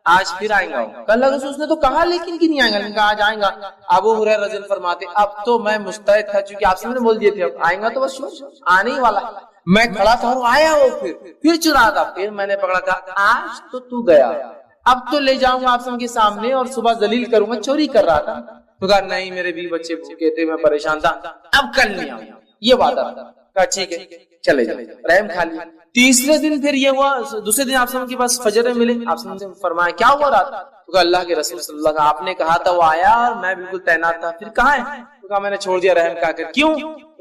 آج پھر آئیں گا. اللہ کے رسول نے تو کہا لیکن کہ نہیں آئیں گا. کہا آج آئیں گا. ابو ہریرہ رضی اللہ عنہ فرماتے اب تو میں مستعد تھا, چونکہ آپ نے بول دیے تھے اب آئیں گا تو بس آنے ہی والا. میں کھڑا تھا اور آیا وہ پھر چرا تھا. پھر میں نے پکڑا, کہا آج تو گیا, اب تو لے جاؤں گا آپ سب کے سامنے اور صبح ذلیل کروں گا, چوری کر رہا تھا. تو کہا نہیں میرے بھی بچے بھوکے تھے, میں پریشان تھا, اب کل نہیں آؤں, یہ وعدہ تھا. کہا ٹھیک ہے چلے جاؤ, رحم کھا لیا. تیسرے دن پھر یہ ہوا, دوسرے دن آپ کے پاس فجر میں ملے, آپ نے فرمایا کیا ہوا رات؟ تو کہا اللہ کے رسول صلی اللہ علیہ وسلم آپ نے کہا تھا وہ آیا اور میں بالکل تعینات تھا. پھر کہاں ہے؟ تو کہا میں نے چھوڑ دیا رحم کھا کر. کیوں؟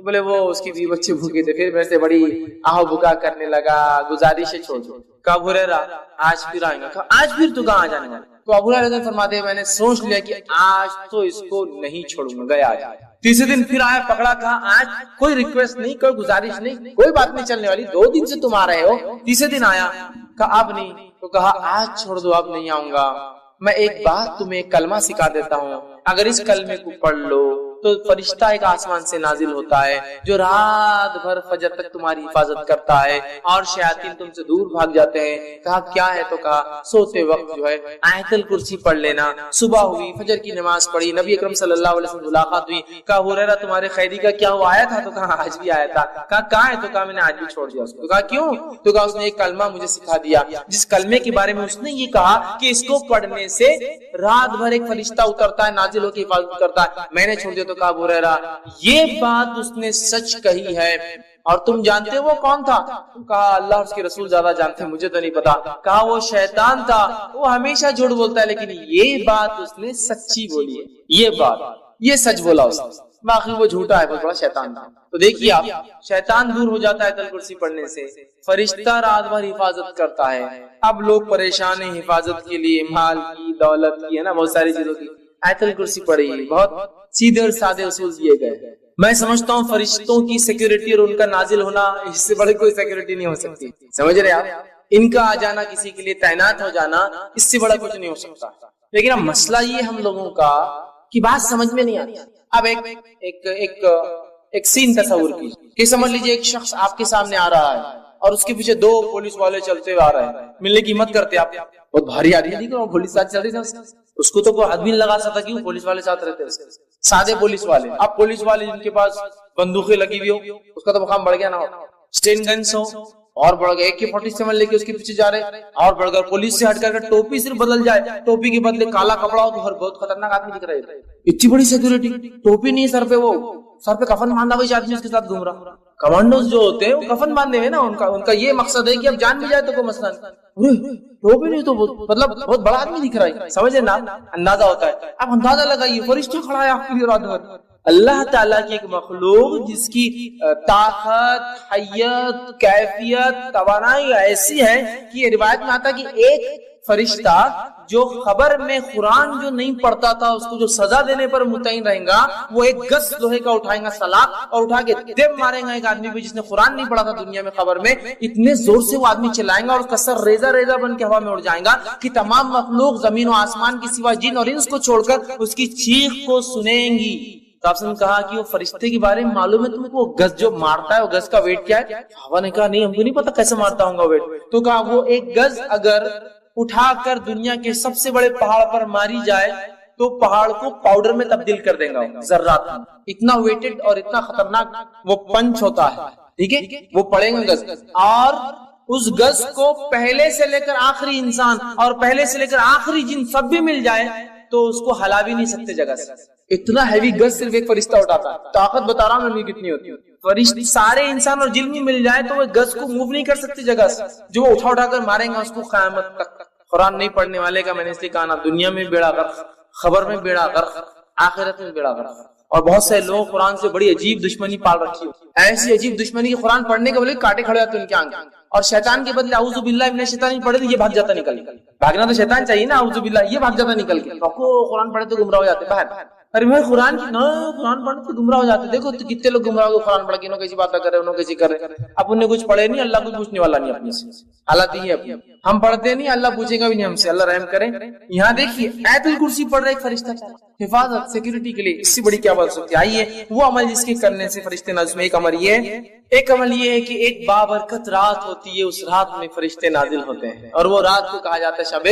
بولے وہ اس کی بیوی بچے بھوکے تھے. پھر میرے سے بڑی آہو بکا کرنے لگا, گزارش ہے چھوڑ دو. کہا ابو ہریرہ آج پھر آئیں گا. کہا آج پھر تو کہاں جانے والا؟ تو ابو ہریرہ فرماتے ہیں میں نے سوچ لیا کہ آج تو اس کو نہیں چھوڑوں گا, گیا آج. تیسرے دن پھر آیا, پکڑا, کہا آج کوئی ریکویسٹ نہیں, کوئی گزارش نہیں, کوئی بات نہیں چلنے والی, 2 دن سے تم آ رہے ہو. تیسرے دن آیا, کہا اب نہیں. تو کہا آج چھوڑ دو, اب نہیں آؤں گا. میں ایک بات تمہیں کلمہ سکھا دیتا ہوں, اگر اس کلمے کو پڑھ لو تو فرشتہ ایک آسمان سے نازل ہوتا ہے جو رات بھر فجر تک تمہاری حفاظت کرتا ہے اور شیاطین تم سے دور بھاگ جاتے ہیں. کہا کیا ہے؟ تو کہا سوتے وقت جو ہے آیت الکرسی پڑھ لینا. صبح ہوئی, فجر کی نماز پڑھی, نبی اکرم صلی اللہ علیہ وسلم ملاقات ہوئی. کہا ابو ہریرہ تمہارے خیری کا کیا ہوا, آیا تھا؟ تو کہا آج بھی آیا تھا. کہا کہاں ہے؟ تو کہا میں نے آج بھی چھوڑ دیا اس کو. تو کہا کیوں؟ تو کہا اس نے ایک کلمہ مجھے سکھا دیا جس کلمے کے بارے میں اس نے یہ کہا کہ اس کو پڑھنے سے رات بھر ایک فرشتہ اترتا ہے, نازل ہو کے حفاظت کرتا ہے. میں نے چھوڑ دیا. تو کہا ابو ہریرہ یہ بات اس نے سچ کہی ہے, اور تم جانتے ہو وہ کون تھا؟ تو کہا اللہ اس کے رسول زیادہ جانتے ہیں, مجھے تو نہیں پتا. کہا وہ شیطان تھا, وہ ہمیشہ جھوٹ بولتا ہے لیکن یہ بات اس نے سچی بولی ہے, یہ بات یہ سچ بولا اس نے, باقی وہ جھوٹا ہے, بہت بڑا شیطان تھا. تو دیکھیے آپ, شیطان دور ہو جاتا ہے آیت الکرسی پڑھنے سے, فرشتہ رات بھر حفاظت کرتا ہے. اب لوگ پریشان ہیں حفاظت کے لیے, مال کی, دولت کی, ہے نا, بہت ساری چیزوں کی. آیت الکرسی پڑھی, بہت سیدھے اور سادے اصول دیے گئے. میں سمجھتا ہوں فرشتوں کی سیکیورٹی اور ان کا نازل ہونا, اس سے بڑی کوئی سیکیورٹی نہیں ہو سکتی. سمجھ رہے آپ, ان کا آ جانا, کسی کے لیے تعینات ہو جانا, اس سے بڑا کچھ نہیں ہو سکتا. لیکن اب مسئلہ یہ ہم لوگوں کا کہ بات سمجھ میں نہیں آتی. اب ایک سین تصور کیجیے کہ سمجھ لیجیے ایک شخص آپ کے سامنے آ رہا ہے اور اس کے پیچھے 2 پولیس والے چلتے ہوئے آ رہے ہیں. ملنے کی ہمت کرتے آپ, بہت بھاری آ رہی ہے, پولیس ساتھ چل رہی تھے, اس کو تو کوئی آدمی نہیں لگا سکتا, کیوں؟ پولیس والے ساتھ رہتے, سادے پولیس والے. اب پولیس والے جن کے پاس بندوقیں لگی ہوئی ہو, اس کا تو مقام بڑھ گیا نا, اسٹین گنس ہو اور بڑھ گیا, AK-47 لے کے اس کے پیچھے جا رہے, اور بڑھ گیا پولیس سے ہٹ کر ٹوپی صرف بدل جائے, ٹوپی کے بدلے کالا کپڑا ہو تو ہر بہت خطرناک آدمی دکھ رہے. اتنی بڑی سیکورٹی, ٹوپی نہیں سر پہ, وہ سر پہ کفن باندھا ہوئی آدمی اس کے ساتھ گھوم رہا. کمانڈوز جو ہوتے ہیں وہ کفن باندھے ہوئے نا, ان کا یہ مقصد ہے کہ اب جان بھی جائے تو کوئی مسئلہ نہیں. ٹوپی نہیں تو مطلب بہت بڑا آدمی دکھ رہا ہے, سمجھے نا, اندازہ ہوتا ہے. اب اندازہ لگائیے فرشتہ کھڑا ہے آپ کے لیے رات بھر. اللہ تعالیٰ کی ایک مخلوق جس کی طاقت, حیت, کیفیت, توانائی ایسی ہے کہ یہ روایت میں آتا کہ ایک فرشتہ جو خبر میں قرآن جو نہیں پڑھتا تھا اس کو جو سزا دینے پر متعین رہے گا، وہ ایک گز لوہے کا اٹھائیں گا سلاخ اور اٹھا کے دم مارے گا ایک آدمی پہ جس نے قرآن نہیں پڑھا تھا دنیا میں خبر میں، اتنے زور سے وہ آدمی چلائیں گا اور اس کا سر ریزہ ریزہ بن کے ہوا میں اڑ جائے گا کہ تمام مخلوق زمین و آسمان کی سوا جن اور انس کو چھوڑ کر اس کی چیخ کو سنیں گی۔ تو آپ نے کہا کہ وہ فرشتے کے بارے میں معلوم ہے تمہیں، وہ گز جو مارتا ہے وہ گز کا ویٹ کیا ہے؟ صحابہ نے کہا نہیں ہم کو نہیں پتا کیسے مارتا ہوں گا ویٹ۔ تو کہا وہ ایک گز اگر اٹھا کر دنیا کے سب سے بڑے پہاڑ پر ماری جائے تو پہاڑ کو پاؤڈر میں تبدیل کر دے گا ذرات میں، اتنا ویٹڈ اور اتنا خطرناک وہ پنچ ہوتا ہے، ٹھیک ہے؟ وہ پڑے گا گز، اور اس گز کو پہلے سے لے کر آخری انسان اور پہلے سے لے کر آخری جن سب بھی مل جائے تو اس کو ہلا بھی نہیں سکتے جگہ سے، اتنا ہیوی گز صرف ایک فرشتہ اٹھاتا ہے۔ طاقت بتا رہا ہوں میں کتنی ہوتی ہے، فرشتے سارے انسان اور جن بھی مل جائے تو وہ گز کو موو نہیں کر سکتے جگہ سے، جو وہ اٹھا کر ماریں گا اس کو قیامت تک۔ قرآن نہیں پڑھنے والے کا میں نے اس لیے کہا نا، دنیا میں بیڑا غرق، خبر میں بیڑا غرق، آخرت میں بیڑا غرق۔ اور بہت سے لوگ قرآن سے بڑی عجیب دشمنی پال رکھی ہو، ایسی عجیب دشمنی کہ قرآن پڑھنے کے بدلے کاٹے کھڑے ہوتے ان کے آنکھ، اور شیطان کے بدلے اعوذ باللہ من الشیطان پڑھے تو یہ بھاگ جاتا نکل کے، بھاگنا تو شیطان چاہیے نا، اعوذ باللہ یہ بھاگ جاتا نکل کے، قرآن پڑھے تو گمراہ ہو جاتے باہر۔ ارے بھائی قرآن کی نہ قرآن پڑھنے تو گمراہ ہو جاتے، دیکھو تو کتنے لوگ گمراہ ہو قرآن پڑھ کے، انہوں کیسی باتیں کر رہے انہوں کیسی کر رہے، اپن نے کچھ پڑھے نہیں، اللہ کچھ پوچھنے والا نہیں اپنے سے، حالت یہ ہے ہم پڑھتے نہیں، اللہ پوچھے گا بھی نہیں ہم سے، اللہ رحم کرے۔ یہاں دیکھیے آیت الکرسی پڑھ رہے ایک فرشتہ حفاظت سیکورٹی کے لیے، اس سے بڑی کیا بات سکتی ہے؟ آئیے وہ عمل جس کے کرنے سے فرشتے نازل میں، ایک عمل یہ ہے کہ ایک بابرکت رات ہوتی ہے، اس رات میں فرشتے نازل ہوتے ہیں، اور وہ رات کو کہا جاتا ہے شب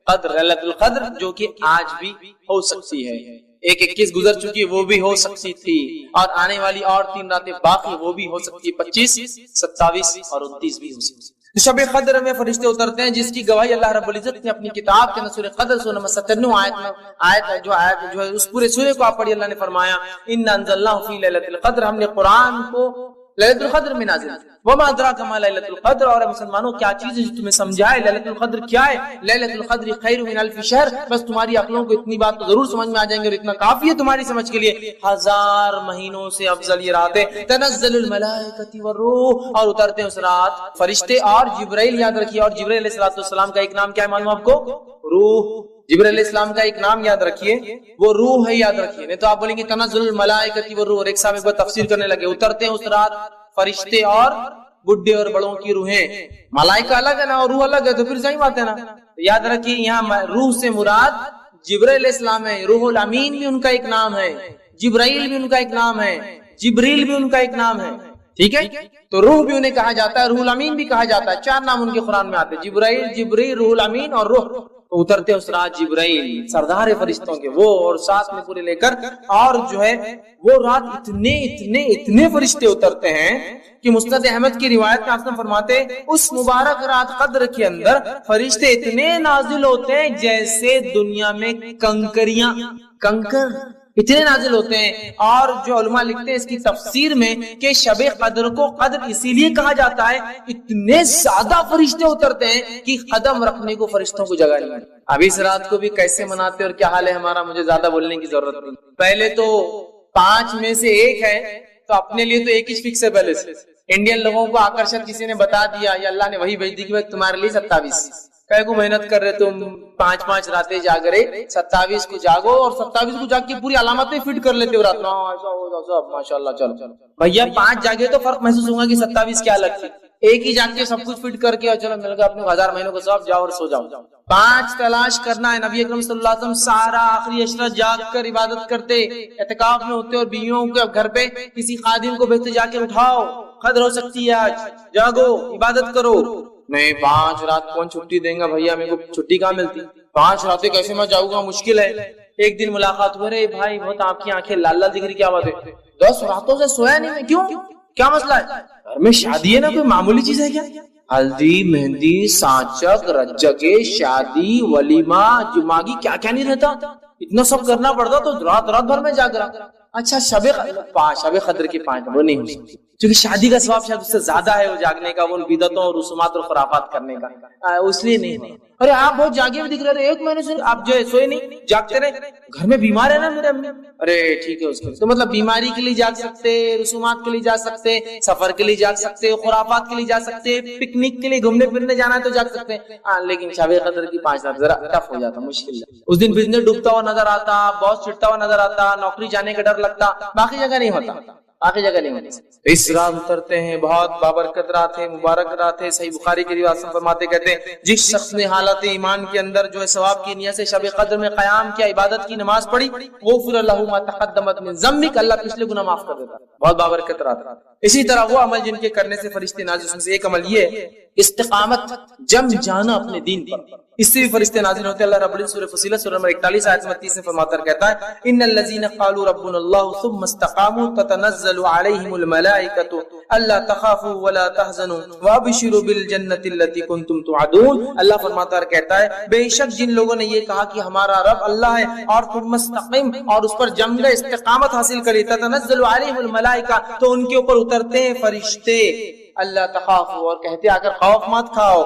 قدر، لیلۃ القدر، جو کہ آج بھی ہو سکتی ہے۔ ایک 21 گزر چکی ہے وہ بھی ہو سکتی تھی، اور آنے والی اور 3 راتیں باقی وہ بھی ہو سکتی ہے، 25، 27 اور 29 بھی ہو سکتی ہے۔ شب قدر میں فرشتے اترتے ہیں جس کی گواہی اللہ رب العزت نے اپنی کتاب کے سورہ قدر سورہ نمبر 97 آیت جو ہے اس پورے سورے کو آپ پڑھیے، اللہ نے فرمایا انا انزلناہ فی لیلۃ القدر، ہم نے قرآن کو لیلۃ القدر میں نازل۔ وما ادراک ما لیلۃ القدر، اور مسلمانوں کیا چیز ہے جو تمہیں سمجھائے لیلۃ القدر کیا ہے؟ لیلۃ القدر خیر من الف شہر، بس تمہاری عقلوں کو اتنی بات تو ضرور سمجھ میں آ جائیں گے اور اتنا کافی ہے تمہاری سمجھ کے لیے، 1000 مہینوں سے افضل یہ رات ہے۔ تنزل الملائکۃ والروح، اور اترتے ہیں اس رات فرشتے اور جبرائیل، یاد رکھیے، اور جبرائیل علیہ الصلوۃ والسلام کا ایک نام کیا ہے معلوم آپ کو؟ روح۔ جبرائیل علیہ السلام کا ایک نام یاد رکھیے، وہ روح ہے، یاد رکھیے، نہیں تو آپ بولیں گے تنزل الملائکۃ والروح، اور ایک صاحب ایک بار تفسیر کرنے لگے، اترتے ہیں اس رات فرشتے اور بڈھے اور بڑوں کی روحیں، ملائکہ الگ ہے نا اور روح الگ ہے، تو پھر صحیح بات ہے نا۔ یاد رکھیے یہاں روح سے مراد جبرائیل علیہ السلام ہے، روح الامین بھی ان کا ایک نام ہے، جبرائیل بھی ان کا ایک نام ہے، جبریل بھی ان کا ایک نام ہے، ٹھیک ہے؟ تو روح بھی انہیں کہا جاتا ہے، روح الامین بھی کہا جاتا ہے، 4 نام ان کے قرآن میں آتے ہیں، جبرائیل، جبریل، روح الامین اور روح۔ تو اترتے اس رات جبرائیل سردار فرشتوں کے وہ، اور ساتھ میں پورے لے کر، اور جو ہے وہ رات اتنے فرشتے اترتے ہیں کہ مسند احمد کی روایت میں آپ فرماتے اس مبارک رات قدر کے اندر فرشتے اتنے نازل ہوتے ہیں جیسے دنیا میں کنکر اتنے نازل ہوتے ہیں۔ اور جو علماء لکھتے ہیں اس کی تفسیر میں کہ شب قدر کو قدر اسی لیے کہا جاتا ہے، اتنے زیادہ فرشتے اترتے ہیں کہ قدم رکھنے کو فرشتوں کو جگہ نہیں۔ اب اس رات کو بھی کیسے مناتے اور کیا حال ہے ہمارا، مجھے زیادہ بولنے کی ضرورت نہیں۔ پہلے تو 5 میں سے 1 ہے، تو اپنے لیے تو 1 ہی فکس ہے پہلے سے۔ انڈین لوگوں کو آکرشن کسی نے بتا دیا، یا اللہ نے وہی بھیج دی کہ تمہارے لیے 27 کہے کو محنت کر رہے تم، 5 راتیں جاگ رہے، 27 کو جاگو، اور 27 کو جاگ کے پوری علامتیں فٹ کر لیتے ہو رات میں، ماشاء اللہ۔ چلو بھیا 5 جاگے تو فرق محسوس ہوگا کہ 27 کیا الگ تھی، 1 ہی جاگ کے سب کچھ فٹ کر کے چلو مل گیا اپنے 1000 مہینوں کو سب، جاؤ اور سو جاؤ۔ 5 تلاش کرنا ہے، نبی اکرم صلی اللہ علیہ وسلم سارا آخری عشرہ جاگ کر عبادت کرتے، اعتکاف میں ہوتے، اور بیویوں کے گھر پہ کسی خادم کو بھیجتے جا کے اٹھاؤ، قدر ہو سکتی ہے آج، جاگو عبادت کرو۔ نہیں 5 رات کون چھٹی دیں گا بھیا، میرے کو چھٹی کہاں ملتی، 5 راتیں کیسے میں جاؤں گا، مشکل ہے۔ ایک دن ملاقات ہوئے، رہے بھائی بہت آپ کی آنکھیں لال لال دکھ رہی، کیا بات ہے؟ 10 راتوں سے سویا نہیں میں، کیوں، کیا مسئلہ ہے؟ گھر میں شادی ہے نا، کوئی معمولی چیز ہے کیا؟ ہلدی، مہندی، سانچک، رجگے، شادی، ولیمہ، جماگی، کیا کیا نہیں رہتا، اتنا سب کرنا پڑتا، تو رات بھر میں جاگ رہا۔ اچھا شب قدر کی 5 وہ نہیں ہو سکتی، کیونکہ شادی کا ثواب شاید اس سے زیادہ ہے وہ جاگنے کا، وہ بدعتوں اور رسومات اور خرافات کرنے کا، اس لیے نہیں۔ ارے آپ بہت جاگے ہوئے دکھ رہے تھے، 1 مہینے سے آپ جو ہے سوئے نہیں، جاگتے رہے، گھر میں بیمار ہے نا میرے امی، ارے ٹھیک ہے اس کے تو مطلب بیماری کے لیے جاگ سکتے، رسومات کے لیے جاگ سکتے، سفر کے لیے جاگ سکتے، خرافات کے لیے جاگ سکتے، پکنک کے لیے گھومنے پھرنے جانا ہے تو جاگ سکتے، لیکن شب قدر کی 5 رات ذرا ٹف ہو جاتا، مشکل ہے۔ اس دن بزنس ڈوبتا ہوا نظر آتا، باس چڑھتا ہوا نظر آتا، نوکری جانے کا ڈر لگتا، باقی جگہ نہیں ہوتا، باقی جگہ نہیں ہوتا۔ اس رات اترتے ہیں، بہت بابرکت رات ہے، مبارک رات ہے۔ صحیح بخاری کی روایت سے فرماتے کہتے ہیں جس شخص نے حالت ایمان کے اندر جو ہے ثواب کی نیت سے شب قدر میں قیام کیا، عبادت کی نماز پڑھی، غفر له ما تقدم من ذنبک، اللہ پچھلے گناہ معاف کر دیتا، بہت بابرکت رات۔ اسی طرح وہ عمل جن کے کرنے سے فرشتے نازل، اس میں سے ایک عمل یہ ہے استقامت، جم جانا اپنے دین پر، اس سے بھی فرشتے نازل ہوتے ہیں۔ اللہ رب العزت سورہ فصیلت سورہ نمبر 41 آیت 30 میں فرماتا کہتا ہے ان الذين قالوا ربنا الله ثم استقاموا تتنزل عليهم الملائكة الا تخافوا ولا تحزنوا وابشروا بالجنة التي كنتم توعدون۔ اللہ فرماتا ہے کہتا ہے بے شک جن لوگوں نے یہ کہا کہ ہمارا رب اللہ ہے اور ثم استقم، اور اس پر جم گئے، استقامت حاصل کری، تتنزل عليهم الملائكة، تو ان کے اوپر اترتے ہیں فرشتے، اللہ تخافوا، اور کہتے اگر خوف مت کھاؤ،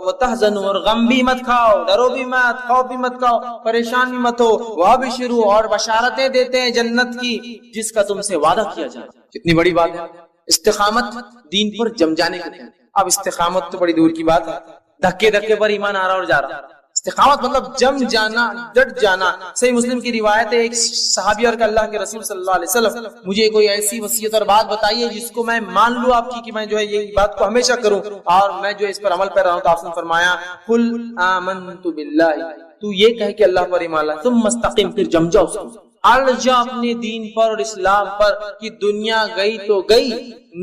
وتحزنوا، اور غم بھی مت کھاؤ، ڈرو بھی مت، خوف بھی مت کھاؤ، پریشان بھی مت ہو، وابشروا، اور بشارتیں دیتے ہیں جنت کی جس کا تم سے وعدہ کیا جائے۔ کتنی بڑی بات ہے، استقامت دین پر جم جانے کو کہتے ہیں۔ اب استقامت تو بڑی دور کی بات ہے، دھکے دھکے پر ایمان آ رہا اور جا رہا۔ استقامت مطلب جم جانا، ڈٹ جانا۔ صحیح مسلم کی روایت ہے ایک صحابی اور کہ اللہ کے رسول صلی اللہ علیہ وسلم مجھے کوئی ایسی وصیت اور بات بتائیے جس کو میں مان لوں آپ کی، کہ میں جو ہے یہ بات کو ہمیشہ کروں اور میں جو اس پر عمل کر رہا ہوں۔ تو آپ نے فرمایا قل آمنت باللہ، تو یہ کہے کہ اللہ پر ایمان لا، ثم استقم، پھر جم جا اس کو، اڑ جا اپنے دین پر اور اسلام پر، کہ دنیا گئی تو گئی،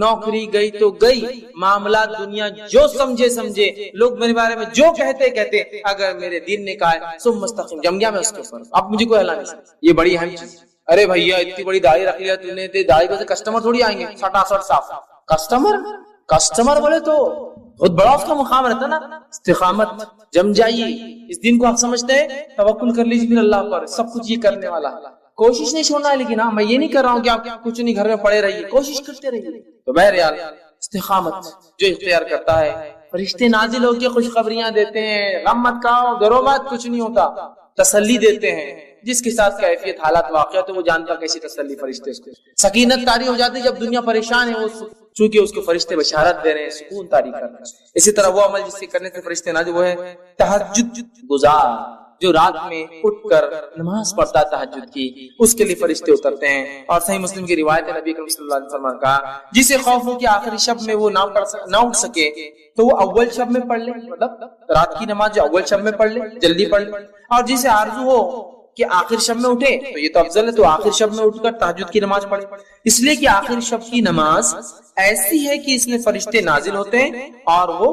نوکری گئی تو گئی، معاملات دنیا جو سمجھے، لوگ میرے بارے میں جو کہتے، اگر میرے دین نے کہا ہے ثم مستقیم، جم گیا میں اس کے اوپر، اب مجھے کوئی ہلا نہیں سکتا۔ یہ بڑی اہم چیز۔ ارے بھیا اتنی بڑی داڑھی رکھ لیا تو نے، داڑھی پہ سے کسٹمر تھوڑی آئیں گے، سٹاسٹ صاف کسٹمر بولے تو بہت بڑا اس کا مقام رہتا نا۔ استقامت، جم جائیے، اس دن کو آپ سمجھتے ہیں، توکل کر لیجیے پھر اللہ پر، سب کچھ یہ کرنے والا، کوشش نہیں چھوڑنا ہے۔ لیکن ہاں میں یہ نہیں کر رہا ہوں کہ آپ کچھ نہیں گھر میں پڑے رہیے، کوشش کرتے رہیے۔ تو بہرحال استقامت جو اختیار کرتا ہے، فرشتے نازل ہو کے خوشخبریاں دیتے ہیں، غم مت کھاؤ، ڈرو مت، کچھ نہیں ہوتا، تسلی دیتے ہیں۔ جس کے ساتھ کیفیت حالات واقعات ہے وہ جانتا کیسی تسلی فرشتے اس کو، سکینت طاری ہو جاتی جب دنیا پریشان ہے، وہ چونکہ اس کو فرشتے بشارت دے رہے ہیں، سکون طاری کر رہے ہیں۔ اسی طرح وہ عمل جس سے کرنے سے فرشتے نازل، وہ ہے تہجد گزار، جو رات میں اٹھ کر نماز پڑھتا ہے تہجد کی، اس کے لیے فرشتے اترتے ہیں۔ اور صحیح مسلم کی روایت ہے نبی کریم صلی اللہ علیہ وسلم کا جسے خوف ہو کہ آخری شب میں وہ نہ اٹھ سکے تو وہ اول شب میں پڑھ لے، مطلب رات کی نماز جو اول شب میں پڑھ لے، جلدی پڑھ لے۔ اور جسے آرزو ہو کہ آخر شب میں اٹھے تو یہ تو افضل ہے، تو آخر شب میں اٹھ کر تہجد کی نماز پڑھے، اس لیے کہ آخر شب کی نماز ایسی ہے کہ اس میں فرشتے نازل ہوتے ہیں اور وہ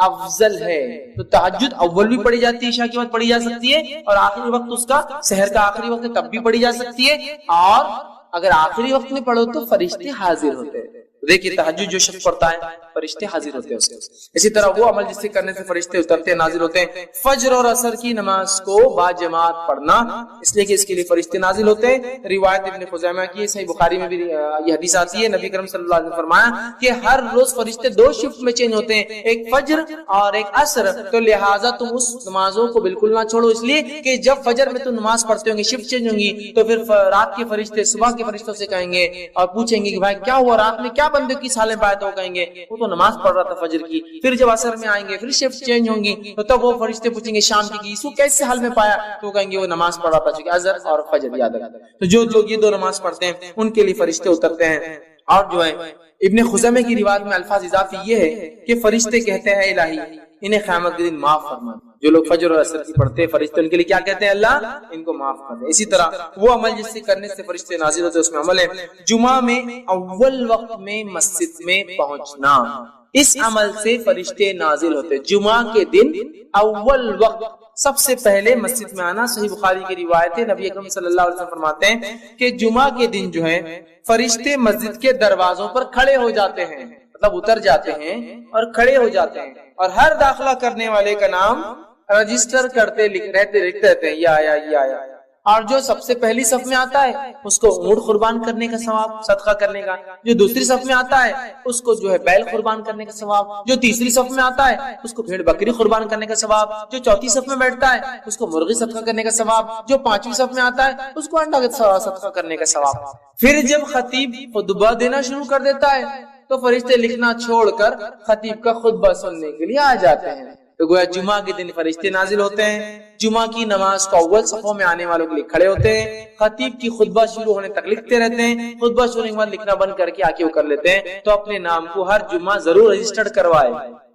افضل ہے۔ تو تہجد اول بھی پڑھی جاتی ہے، عشاء کے بعد پڑھی جا سکتی ہے، اور آخری وقت اس کا سحر کا آخری وقت ہے تب بھی پڑھی جا سکتی ہے، اور اگر آخری وقت میں پڑھو تو فرشتے حاضر ہوتے ہیں۔ دیکھیے تہجد جو شخص پڑھتا ہے فرشتے حاضر ہوتے ہیں اس کے۔ اسی طرح وہ عمل جس سے کرنے سے فرشتے اترتے ہیں، نازل ہوتے ہیں، فجر اور عصر کی نماز کو با جماعت پڑھنا، اس لیے کہ اس کے لیے فرشتے نازل ہوتے ہیں۔ روایت ابن خزیمہ کی، صحیح بخاری میں بھی یہ حدیث آتی ہے، نبی کریم صلی اللہ علیہ وسلم نے فرمایا کہ ہر روز فرشتے 2 شفٹ میں چینج ہوتے ہیں، ایک فجر اور ایک عصر، تو لہٰذا تم اس نمازوں کو بالکل نہ چھوڑو، اس لیے کہ جب فجر میں تم نماز پڑھتے ہوں گے شفٹ چینج ہوں گی، تو پھر رات کے فرشتے صبح کے فرشتوں سے کہیں گے اور پوچھیں گے کہ بھائی کیا ہوا، رات میں کیا بندے کی سالیں پائے، تو کہیں گے وہ تو نماز پڑھ رہا تھا فجر کی۔ پھر جب عصر میں آئیں گے پھر شفٹ چینج ہوں گی، تو تب وہ فرشتے پوچھیں گے شام کی اس کو کیسے حال میں پایا، تو کہیں گے وہ نماز پڑھ رہا تھا، چونکہ عصر اور فجر یاد رکھتا ہے۔ تو جو لوگ یہ 2 نماز پڑھتے ہیں ان کے لیے فرشتے اترتے ہیں۔ اور جو ہے ابن خزیمہ کی روایت میں الفاظ اضافی یہ ہے کہ فرشتے کہتے ہیں الہی انہیں قیامت کے دن معاف فرما۔ جو لوگ فجر اور عصر کی پڑھتے ہیں فرشتے ان کے لیے کیا کہتے ہیں، اللہ ان کو معاف کر دے۔ اسی طرح وہ عمل جس سے کرنے سے فرشتے نازل ہوتے ہیں اس میں عمل ہے جمعہ میں اول وقت میں مسجد میں پہنچنا، اس عمل سے فرشتے نازل ہوتے ہیں۔ جمعہ کے دن اول وقت سب سے پہلے مسجد میں آنا، صحیح بخاری کی روایت ہے، نبی اکرم صلی اللہ علیہ وسلم فرماتے ہیں کہ جمعہ کے دن جو ہے فرشتے مسجد کے دروازوں پر کھڑے ہو جاتے ہیں، مطلب اتر جاتے ہیں اور کھڑے ہو جاتے ہیں، اور ہر داخلہ کرنے والے کا نام رجسٹر کرتے لکھتے رہتے ہیں، یہ آیا یہ آیا، اور جو سب سے پہلی صف میں آتا ہے اس کو اونٹ قربان کرنے کا ثواب، صدقہ کرنے کا. جو دوسری صف میں آتا ہے اس کو جو ہے بیل قربان کرنے کا ثواب. جو تیسری صف میں آتا ہے اس کو بھیڑ بکری قربان کرنے کا ثواب. جو چوتھی صف میں بیٹھتا ہے اس کو مرغی صدقہ کرنے کا ثواب. جو پانچویں صف میں آتا ہے اس کو انڈا صدقہ کرنے کا ثواب. پھر جب خطیب خطبہ دینا شروع کر دیتا ہے تو فرشتے لکھنا چھوڑ کر خطیب کا خطبہ سننے کے لیے آ جاتے ہیں. تو گویا جمعہ کے دن فرشتے نازل ہوتے ہیں، جمعہ کی نماز کو اول صفوں میں آنے والوں کے لیے کھڑے ہوتے ہیں، خطیب کی خطبہ شروع ہونے تک لکھتے رہتے ہیں، خطبہ شروع ہونے کے بعد لکھنا بند کر کے آگے وہ کر لیتے ہیں. تو اپنے نام کو ہر جمعہ ضرور رجسٹرڈ کروائے،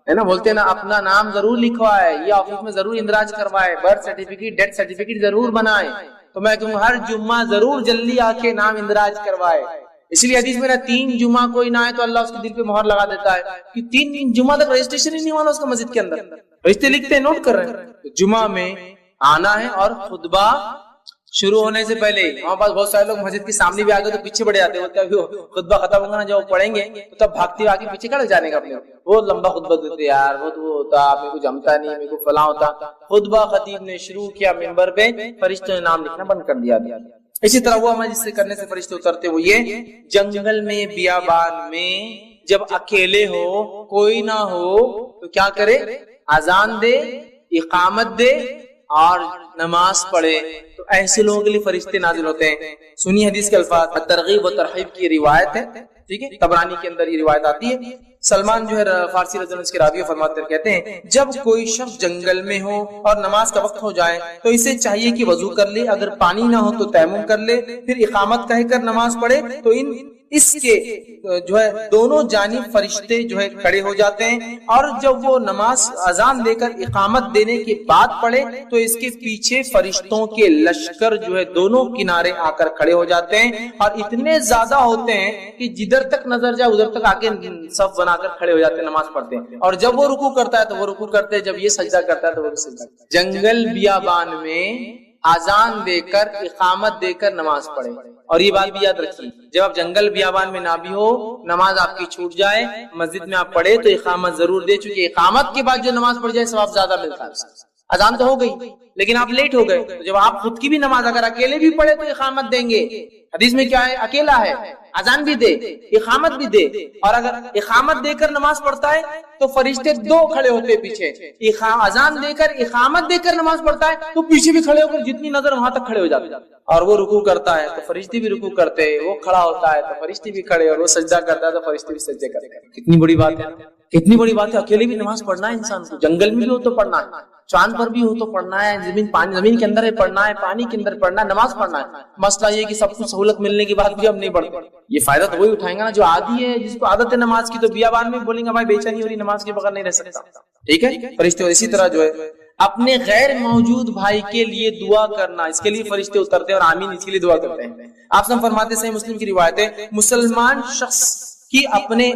ہے نا، بولتے ہیں نا، اپنا نام ضرور لکھوائے، یہ آفس میں ضرور اندراج کروائے، برتھ سرٹیفکیٹ ڈیتھ سرٹیفکیٹ ضرور بنائے. تو میں کہوں ہر جمعہ ضرور جلدی آ کے نام اندراج کروائے. اس لیے حدیث میں 3 جمعہ کوئی نہ آئے تو اللہ اس کے دل پہ مہر لگا دیتا ہے کہ 3 جمعہ تک رجسٹریشن ہی نہیں ہوا اس کا مسجد کے اندر. رشتے لکھتے ہیں، نوٹ کر رہے ہیں. جمعہ میں آنا ہے اور خطبہ شروع ہونے سے پہلے ہمارے پاس بہت سارے لوگ مسجد کے سامنے بھی آ گئے تو پیچھے بڑے جاتے ہیں. خطبہ ختم ہوگا نا جب وہ پڑھیں گے تو تب بھاگتے آگے پیچھے کھڑے جانے کا اپنے بہت لمبا خطبہ دیتے یار، بہت وہ ہوتا، میرے کو جمتا نہیں، میرے کو فلاں ہوتا. خطبہ خطیب نے شروع کیا منبر پہ، فرشتوں نے نام لکھنا بند کر دیا. اسی طرح وہ عمل جس سے کرنے سے فرشتے اترتے وہ یہ جنگل میں بیابان میں جب اکیلے ہو کوئی نہ ہو تو کیا کرے، اذان دے، اقامت دے اور نماز پڑھے. تو ایسے لوگوں کے لیے فرشتے نازل ہوتے ہیں. سنی حدیث کے الفاظ، ترغیب و ترہیب کی روایت ہے، ٹھیک ہے، طبرانی کے اندر یہ روایت آتی ہے. سلمان جو ہے فارسی رضی اللہ عنہ کے راوی فرماتے کہتے ہیں جب کوئی شخص جنگل میں ہو اور نماز کا وقت ہو جائے تو اسے چاہیے کہ وضو کر لے، اگر پانی نہ ہو تو تیمم کر لے، پھر اقامت کہہ کر نماز پڑھے. تو اس کے جو ہے دونوں جانب فرشتے جو ہے کھڑے ہو جاتے ہیں، اور جب وہ نماز اذان دے کر اقامت دینے کے بعد پڑھے تو اس کے پیچھے فرشتوں کے لشکر جو ہے دونوں کنارے آ کر کھڑے ہو جاتے ہیں، اور اتنے زیادہ ہوتے ہیں کہ جدھر تک نظر جائے ادھر تک آ کے صف بنا کر کھڑے ہو جاتے ہیں، نماز پڑھتے ہیں. اور جب وہ رکوع کرتا ہے تو وہ رکوع کرتے ہیں، جب یہ سجدہ کرتا ہے تو وہ سجدہ کرتا ہے. جنگل بیابان میں اذان دے کر اقامت دے کر نماز پڑھے. اور یہ بات بھی یاد رکھیے، جب آپ جنگل بیابان میں نہ بھی ہو، نماز آپ کی چھوٹ جائے، مسجد میں آپ پڑھے تو اقامت ضرور دے، چونکہ اقامت کے بعد جو نماز پڑھ جائے ثواب زیادہ ملتا ہے. اذان تو ہو گئی لیکن آپ لیٹ ہو گئے، تو جب آپ خود کی بھی نماز اگر اکیلے بھی پڑھے تو اقامت دیں گے. حدیث میں کیا ہے، اکیلا ہے اذان بھی دے اقامت بھی دے. اور اگر اقامت دے کر نماز پڑھتا ہے تو فرشتے 2 کھڑے ہوتے پیچھے. اذان دے کر اقامت دے کر نماز پڑھتا ہے تو پیچھے بھی کھڑے ہو کر جتنی نظر وہاں تک کھڑے ہو جاتے. اور وہ رکوع کرتا ہے تو فرشتے بھی رکوع کرتے، وہ کھڑا ہوتا ہے تو فرشتے بھی کھڑے، اور وہ سجدہ کرتا ہے تو فرشتے بھی سجدے کرتے. کتنی بڑی بات ہے، کتنی بڑی بات ہے. اکیلے بھی نماز پڑھنا ہے انسان کو، جنگل میں بھی ہو تو پڑھنا ہے، چاند پر بھی ہو تو پڑھنا ہے، زمین کے اندر پڑھنا ہے، پانی کے اندر پڑھنا ہے، نماز پڑھنا ہے. مسئلہ یہ کہ سب کچھ سہولت ملنے کے بعد بھی ہم نہیں پڑھتے. یہ فائدہ تو وہی اٹھائیں گا نا جو عادی ہے، جس کو عادت ہے نماز کی. تو بیابان میں بولیں گے بھائی بے چینی ہو رہی، نماز کے بغیر نہیں رہ سکتا، ٹھیک ہے. فرشتے اسی طرح جو ہے اپنے غیر موجود بھائی کے لیے دعا کرنا، اس کے لیے فرشتے اترتے ہیں اور آمین اس کے لیے دعا کرتے ہیں. آپ سب فرماتے ہیں، مسلم کی روایت ہے، مسلمان شخص کی اپنے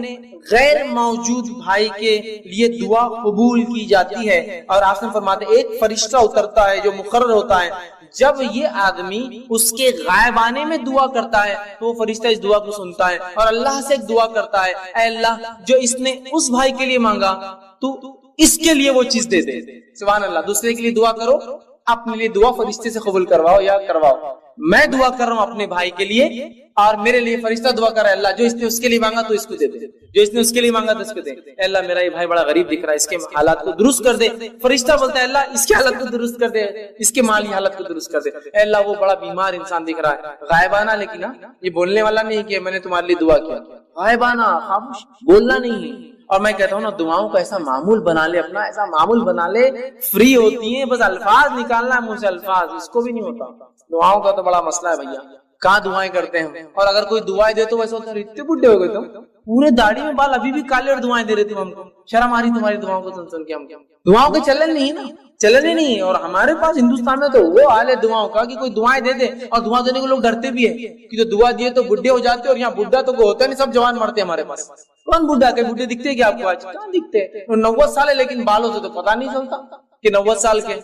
غیر موجود بھائی کے لیے دعا قبول کی جاتی ہے. اور آپ سے فرماتے ہیں ایک فرشتہ اترتا ہے جو مقرر ہوتا ہے، جب یہ آدمی اس کے غائبانے میں دعا کرتا ہے تو وہ فرشتہ اس دعا کو سنتا ہے اور اللہ سے ایک دعا کرتا ہے، اے اللہ جو اس نے اس بھائی کے لیے مانگا تو اس کے لیے وہ چیز دے دے. سبحان اللہ. دوسرے کے لیے دعا کرو، اپنے لیے دعا فرشتے سے قبول کرواؤ یا کرواؤ. میں دعا کر رہا ہوں اپنے بھائی کے لیے اور میرے لیے فرشتہ دعا کر رہا ہے، اللہ جو اس نے اس کے لیے مانگا تو اس کو دے دے، جو اس نے اس کے لیے مانگا تو اس کو دے. اے اللہ میرا یہ بھائی بڑا غریب دکھ رہا ہے، اس کے حالات کو درست کر دے. فرشتہ بولتا ہے اللہ اس کے حالت کو درست کر دے، اس کے مالی حالت کو درست کر دے. اے اللہ وہ بڑا بیمار انسان دکھ رہا ہے، غائبانہ، لیکن یہ بولنے والا نہیں کہ میں نے تمہارے لیے دعا کیا، غائبانہ خاموش، بولنا نہیں ہے. اور میں کہتا ہوں نا دعاؤں کا ایسا معمول بنا لے، اپنا ایسا معمول بنا لے، فری ہوتی ہیں، بس الفاظ نکالنا ہے منہ سے، الفاظ اس کو بھی نہیں ہوتا. دعاؤں کا تو بڑا مسئلہ ہے بھیا، کہاں دعائیں کرتے ہیں. اور اگر کوئی دعائیں دے تو ویسے ہوتا ہے اتنے بڈھے ہو گئے تم، پورے داڑھی میں بال ابھی بھی کالے اور دعائیں دے رہے تم ہم کو، شرم آ رہی تمہاری دعاؤں کو سن سن کے. ہم دعاؤں کے چلن نہیں ہے نا، چلن ہی نہیں ہے. اور ہمارے پاس ہندوستان میں تو وہ حال ہے دعاؤں کا کہ کوئی دعائیں دے دے اور دعا دینے کو لوگ ڈرتے بھی ہے کہ جو دعا دیے تو بڈھے ہو جاتے، اور یہاں بڈھا تو کوئی ہوتا نہیں، سب جوان مرتے ہمارے پاس. کون بڈھا کے بڈھے دکھتے ہیں کیا آپ کو؟ آج کہاں دکھتے ہیں، 90 سال ہے لیکن بالوں سے تو پتا نہیں چلتا کہ 90 سال کے.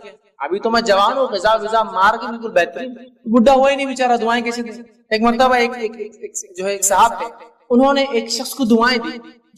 ابھی تو میں جوان ہوں، غذا وزا مار کے بالکل بہترین، بڈھا ہوا ہی نہیں بیچارہ، دعائیں کیسے دیں. ایک مرتبہ ایک صاحب تھے، انہوں نے ایک شخص کو دعائیں دی